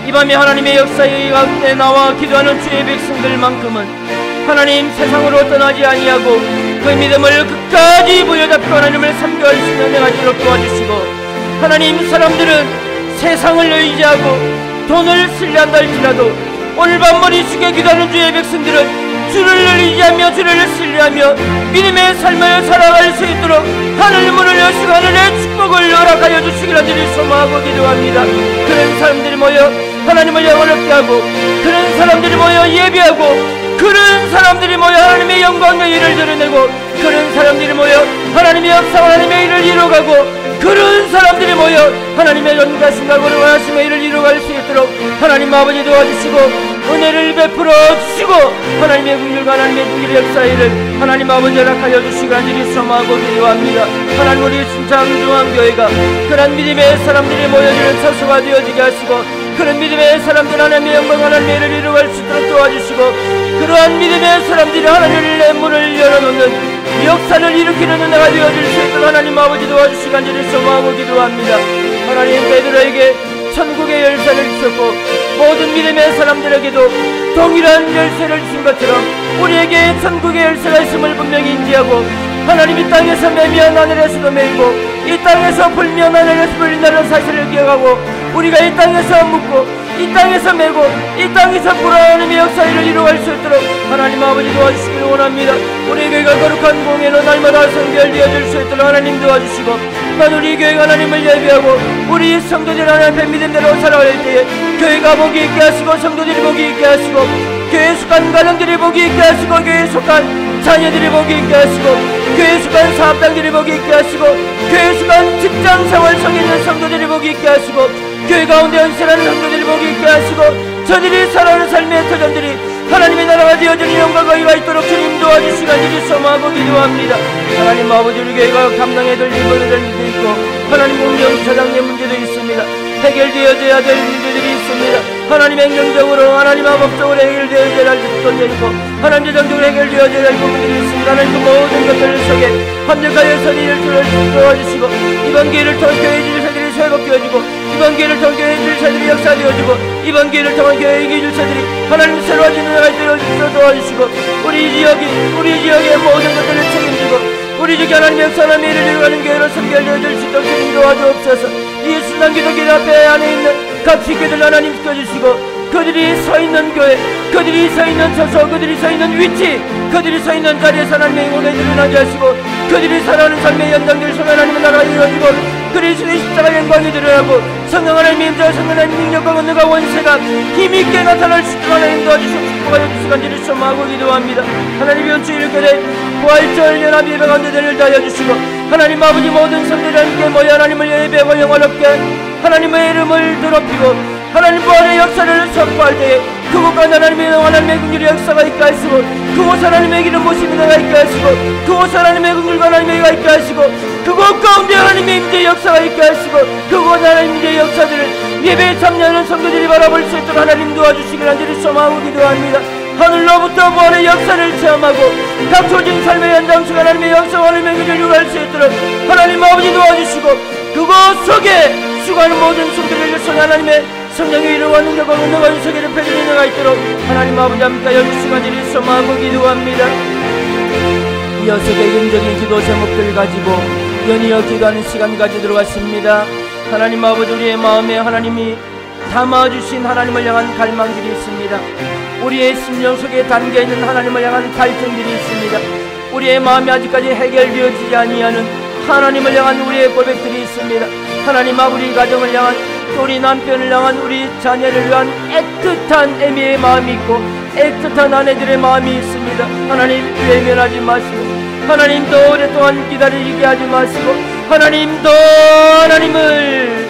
이 밤에 하나님의 역사의 가운데 나와 기도하는 주의 백성들만큼은 하나님 세상으로 떠나지 아니하고 그 믿음을 끝까지 부여잡고 하나님을 섬겨할 수 있는 은혜가 주로 도와주시고 하나님 사람들은 세상을 의지하고 돈을 신뢰한다 할지라도 오늘 밤 머리 숙여 기도하는 주의 백성들은 주를 의지하며 주를 신뢰하며 믿음의 삶을 살아갈 수 있도록 하늘 문을 여시고 하늘의 축복을 허락하여 주시기를 간절히 소망하고 기도합니다. 그런 사람들이 모여 하나님을 영원롭게 하고, 그런 사람들이 모여 예배하고, 그런 사람들이 모여 하나님의 영광의 일을 드러내고, 그런 사람들이 모여 하나님의 역사 하나님의 일을 이루어가고, 그런 사람들이 모여 하나님의 연가심과 거룩하심의 일을 이루어갈 수 있도록 하나님 아버지 도와주시고 은혜를 베풀어 주시고 하나님의 긍휼과 하나님의 긍휼의 역사의 일을 하나님 아버지 허락하여 주시기 간절히 소망하고 기도합니다. 하나님 우리 신창중앙교회가 그런 믿음의 사람들이 모여지는 처소가 되어지게 하시고, 그런 믿음의 사람들 하나님의 영광 하나님의 일을 이루어갈 수 있도록 도와주시고, 그러한 믿음의 사람들이 하나님의 문을 열어놓는 역사를 일으키는 은혜가 되어질 수 있도록 하나님 아버지 도와주시기 간절히 소망하고 기도합니다. 하나님 베드로에게 천국의 열쇠를 주셨고 모든 믿음의 사람들에게도 동일한 열쇠를 주신 것처럼 우리에게 천국의 열쇠가 있음을 분명히 인지하고, 하나님이 땅에서 매면 하늘에서도 매이고 이 땅에서 불면 하늘에서 불린다는 사실을 기억하고, 우리가 이 땅에서 묻고 이 땅에서 매고 이 땅에서 하나님의 역사를 이루어갈 수 있도록 하나님 아버지 도와주시기를 원합니다. 우리 교회가 거룩한 공예로 날마다 성결되어질 수 있도록 하나님 도와주시고, 난 우리 교회가 하나님을 예배하고 우리 성도들 하나님 앞에 믿음대로 살아갈 때에 교회가 복이 있게 하시고 성도들이 복이 있게 하시고 교회에 속한 가정들이 복이 있게 하시고 교회에 속한 자녀들이 복이 있게 하시고 교회에 속한 사업장들이 복이 있게 하시고 교회에 속한 직장생활 속에 있는 성도들이 복이 있게 하시고 교회 가운데 연세라는 성도들이 복이 있게 하시고 저들이 살아가는 삶의 터전들이 하나님의 나라가 되어지는 영광과 의가 있도록 주님 도와주시기 간절히 소망하고 기도합니다. 하나님 아버지 우리 교회가 감당해야 될 일들이 있고 하나님 운영 사장의 문제도 있습니다. 해결되어져야 될 문제들이 있습니다. 하나님 행정적으로 하나님 법적으로 해결되어져야 할 문제도 있고 하나님 재정적으로 해결되어져야 할 부분들이 있습니다. 하나님 그 모든 것들 속에 합력하여 선의를 도와주시고 이번 기회를 통해 교회 질서들이 회복되어지고 이번 기회를 통해 교회 질서들이 역사되어지고 이번 기회를 통해 교회의 질서들이 하나님 새로워지는 나라가 되어지도록 도와주시고 우리 지역의 모든 것들을 책임지고 우리 지역에 하나님의 역사 하나님의 일을 이루어가는 교회로 선결되어질 수 있도록 주님 도와주옵소서. 이 순환 기도길 앞에 안에 있는 각 식구들 하나님 지켜주시고 그들이 서 있는 교회, 그들이 서 있는 처소, 그들이 서 있는 위치, 그들이 서 있는 자리에서 하나님의 영광을 드러나게 하시고 그들이 살아가는 삶의 연장들 속에 하나님의 나라가 이루어지고 그리스도의 십자가 영광이 드러나고 성령 하나님의 임재와 성령 하나님의 능력과 권능과 원세가 힘있게 나타날 수 있도록 하나님 도와주시고 축복하여 주시기 간절히 소망하고 기도합니다. 하나님 이번 주 일교대 부활절 연합 예배 가운데 되를 다하여 주시고 하나님 아버지 모든 성도들 함께 모여 하나님을 예배하고 영원롭게 하나님의 이름을 더럽히고 하나님 부활의 역사를 선포할 때에 그곳과 하나님의 하나님의 긍휼의 역사가 있게 하시고 그곳 하나님의 길을 모시는 데가 있게 하시고 그곳 하나님의 긍휼과 하나님의 가 있게 하시고 그곳 가운데 하나님의 임재의 역사가 있게 하시고 그곳 하나님의 임재의 역사들을 예배에 참여하는 성도들이 바라볼 수 있도록 하나님 도와주시길 간절히 소망하고 기도합니다. 하늘로부터 부활의 역사를 체험하고 각 조직 삶의 현장 속 하나님의 역사와 하나님의 긍휼을 요구할 수 있도록 하나님 아버지 도와주시고 그곳 속에 수고하는 모든 성도들을 통해 하나님의 성령의 이름과 능력과 권능과 윤석열의 패들이 내가 있도록 하나님 아버지 함께 열주시 간절히 소망하고 기도합니다. 이어서 개인적인 기도 제목들 가지고 연이어 기도하는 시간 가지도록 하십니다. 하나님 아버지 우리의 마음에 하나님이 담아주신 하나님을 향한 갈망들이 있습니다. 우리의 심령 속에 담겨있는 하나님을 향한 갈증들이 있습니다. 우리의 마음이 아직까지 해결되어지지 아니하는 하나님을 향한 우리의 고백들이 있습니다. 하나님 아버지 가정을 향한 우리 남편을 향한 우리 자녀를 위한 애틋한 애미의 마음이 있고 애틋한 아내들의 마음이 있습니다. 하나님 외면하지 마시고 하나님도 오랫동안 기다리게 하지 마시고 하나님도 하나님을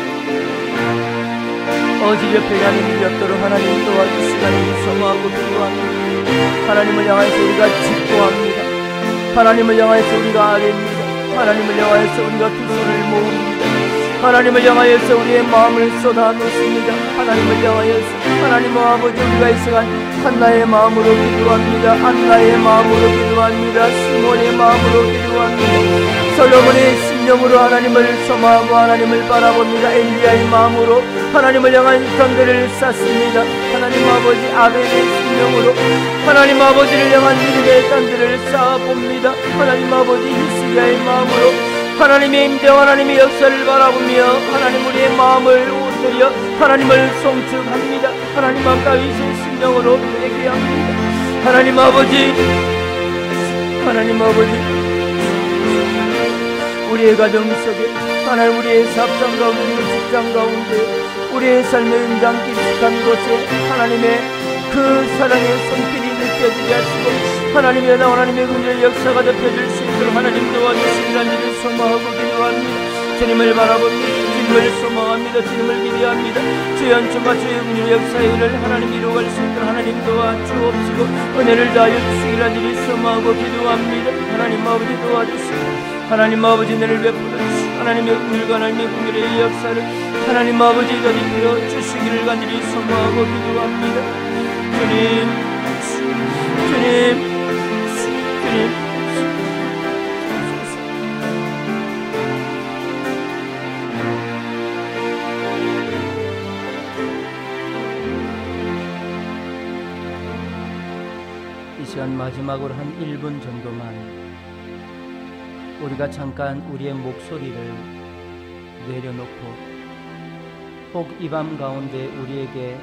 어지럽게 하는 일이 없도록 하나님 도와주시기를 소망하고 기도합니다. 하나님을 향해서 우리가 직보합니다. 하나님을 향해서 우리가 아뢰입니다. 하나님을 향해서 우리가 두 손을 모읍니다. 하나님을 향하여서 우리의 마음을 쏟아놓습니다. 하나님을 향하여서 하나님 아버지 우리가 이 시간 한나의 마음으로 기도합니다. 한나의 마음으로 기도합니다. 시몬의 마음으로 기도합니다. 솔로몬의 심령으로 하나님을 소망하고 하나님을 바라봅니다. 엘리야의 마음으로 하나님을 향한 전대를 쌓습니다. 하나님 아버지 아벨의 심령으로 하나님 아버지를 향한 믿음의 전대를 쌓아봅니다. 하나님 아버지 히스기야의 마음으로 하나님의 임재와 하나님의 역사를 바라보며 하나님 우리의 마음을 되려 하나님을 송축합니다. 하나님 앞 다윗의 심령으로 회개합니다. 하나님 아버지, 하나님 아버지, 우리의 가정 속에, 하나님 우리의 사업장 가운데, 직장 가운데, 우리의 삶의 현장 깊숙한 곳에 하나님의 그 사랑의 손길이 느껴지게 하시고 하나님의 나 하나님의 긍휼의 역사가 덮여질 수 있도록 하나님 도와주시기를 일을 소망하고 기도합니다. 주님을 바라봅니다. 주님을 소망합니다. 주님을 기대합니다. 주의恩寵과 주의 긍휼의 역사의 일을 하나님 이루어갈 수 있도록 하나님 도와주옵시고 은혜를 다하여 주시기를 일을 소망하고 기도합니다. 하나님 아버지 도와주시고 하나님 아버지 은혜를 베풀어 주시고 하나님의 긍휼과 하나님의 긍휼의 역사를 하나님 아버지 더디어 주시기를 간절히 소망하고 기도합니다. 주님, 주님, 주님. 이 시간 마지막으로 한 1분 정도만 우리가 잠깐 우리의 목소리를 내려놓고 혹 이 밤 가운데 우리에게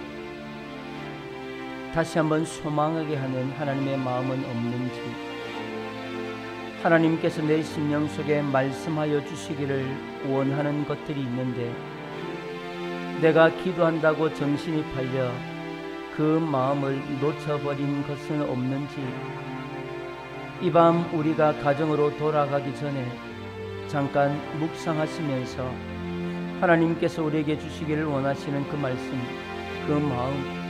다시 한번 소망하게 하는 하나님의 마음은 없는지, 하나님께서 내 심령 속에 말씀하여 주시기를 원하는 것들이 있는데 내가 기도한다고 정신이 팔려 그 마음을 놓쳐버린 것은 없는지, 이 밤 우리가 가정으로 돌아가기 전에 잠깐 묵상하시면서 하나님께서 우리에게 주시기를 원하시는 그 말씀, 그 마음,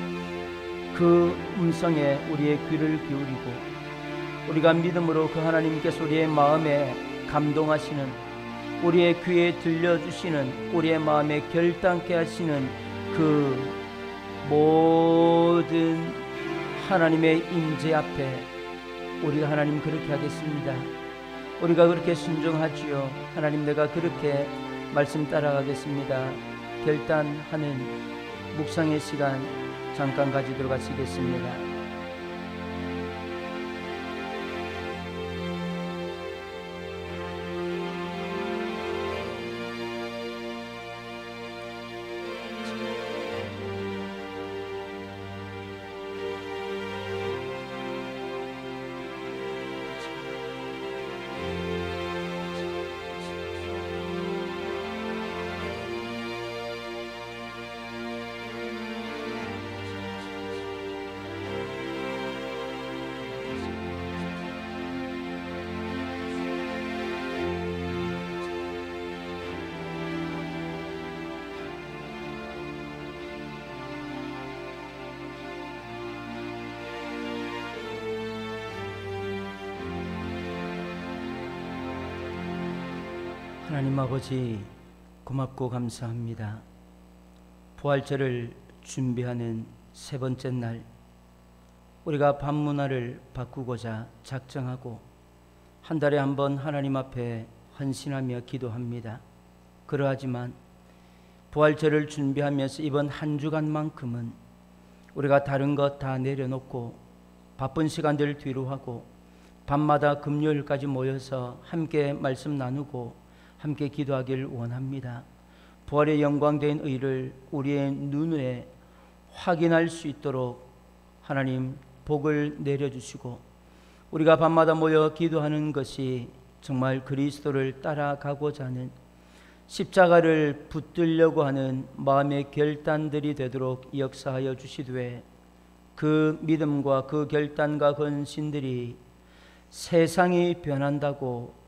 그 음성에 우리의 귀를 기울이고 우리가 믿음으로 그 하나님께서 우리의 마음에 감동하시는, 우리의 귀에 들려주시는, 우리의 마음에 결단케 하시는 그 모든 하나님의 임재 앞에 우리가 하나님 그렇게 하겠습니다. 우리가 그렇게 순종하지요. 하나님 내가 그렇게 말씀 따라가겠습니다. 결단하는 묵상의 시간 잠깐 가지도록 하시겠습니다. 하나님 아버지 고맙고 감사합니다. 부활절을 준비하는 세 번째 날, 우리가 밤 문화를 바꾸고자 작정하고 한 달에 한 번 하나님 앞에 헌신하며 기도합니다. 그러하지만 부활절을 준비하면서 이번 한 주간만큼은 우리가 다른 것 다 내려놓고 바쁜 시간들 뒤로 하고 밤마다 금요일까지 모여서 함께 말씀 나누고 함께 기도하기를 원합니다. 부활의 영광된 의를 우리의 눈에 확인할 수 있도록 하나님 복을 내려주시고 우리가 밤마다 모여 기도하는 것이 정말 그리스도를 따라가고자 하는, 십자가를 붙들려고 하는 마음의 결단들이 되도록 역사하여 주시되 그 믿음과 그 결단과 헌신들이 세상이 변한다고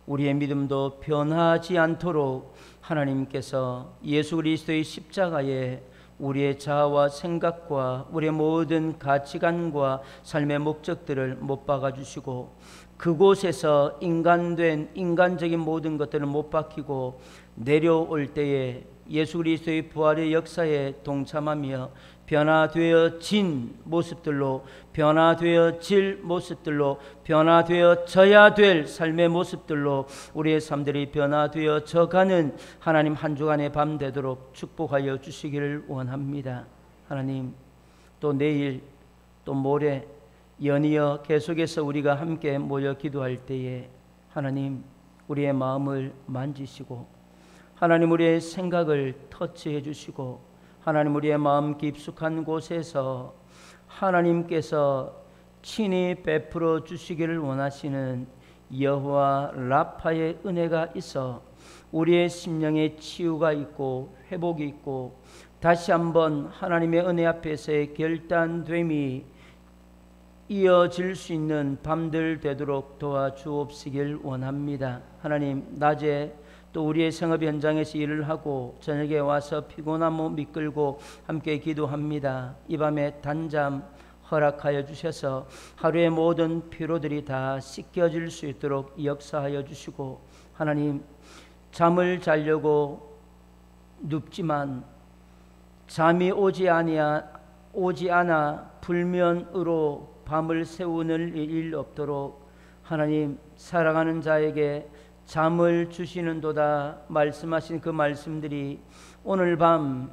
우리의 믿음도 변하지 않도록 하나님께서 예수 그리스도의 십자가에 우리의 자아와 생각과 우리의 모든 가치관과 삶의 목적들을 못 박아주시고 그곳에서 인간적인 모든 것들을 못 박히고 내려올 때에 예수 그리스도의 부활의 역사에 동참하며 변화되어진 모습들로, 변화되어질 모습들로, 변화되어져야 될 삶의 모습들로 우리의 삶들이 변화되어져가는 하나님 한 주간의 밤 되도록 축복하여 주시기를 원합니다. 하나님, 또 내일 또 모레 연이어 계속해서 우리가 함께 모여 기도할 때에 하나님 우리의 마음을 만지시고 하나님 우리의 생각을 터치해 주시고 하나님 우리의 마음 깊숙한 곳에서 하나님께서 친히 베풀어 주시기를 원하시는 여호와 라파의 은혜가 있어 우리의 심령에 치유가 있고 회복이 있고 다시 한번 하나님의 은혜 앞에서의 결단됨이 이어질 수 있는 밤들 되도록 도와주옵시길 원합니다. 하나님, 낮에 또 우리의 생업 현장에서 일을 하고 저녁에 와서 피곤한 몸 이끌고 함께 기도합니다. 이 밤에 단잠 허락하여 주셔서 하루의 모든 피로들이 다 씻겨질 수 있도록 역사하여 주시고, 하나님, 잠을 자려고 눕지만 잠이 오지 않아 불면으로 밤을 새우는 일 없도록 하나님, 사랑하는 자에게 잠을 주시는도다 말씀하신 그 말씀들이 오늘 밤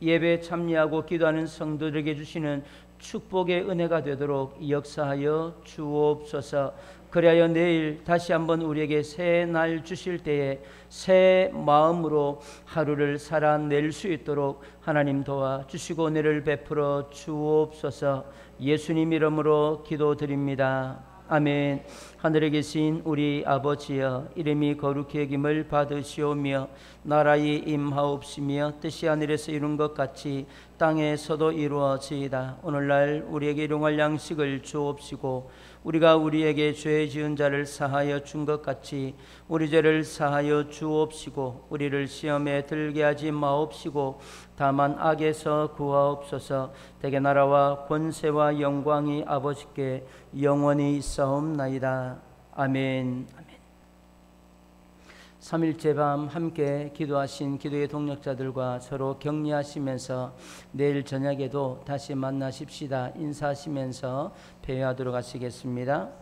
예배에 참여하고 기도하는 성도들에게 주시는 축복의 은혜가 되도록 역사하여 주옵소서. 그리하여 내일 다시 한번 우리에게 새 날 주실 때에 새 마음으로 하루를 살아낼 수 있도록 하나님 도와주시고 은혜를 베풀어 주옵소서. 예수님 이름으로 기도드립니다. 아멘. 하늘에 계신 우리 아버지여, 이름이 거룩히 여김을 받으시오며 나라의 임하옵시며 뜻이 하늘에서 이룬 것 같이 땅에서도 이루어지이다. 오늘날 우리에게 일용할 양식을 주옵시고 우리가 우리에게 죄 지은 자를 사하여 준 것 같이 우리 죄를 사하여 주옵시고 우리를 시험에 들게 하지 마옵시고 다만 악에서 구하옵소서. 대개 나라와 권세와 영광이 아버지께 영원히 있사옵나이다. 아멘. 아멘. 3일째 밤 함께 기도하신 기도의 동력자들과 서로 격려하시면서 내일 저녁에도 다시 만나십시다 인사하시면서 배회하도록 하시겠습니다.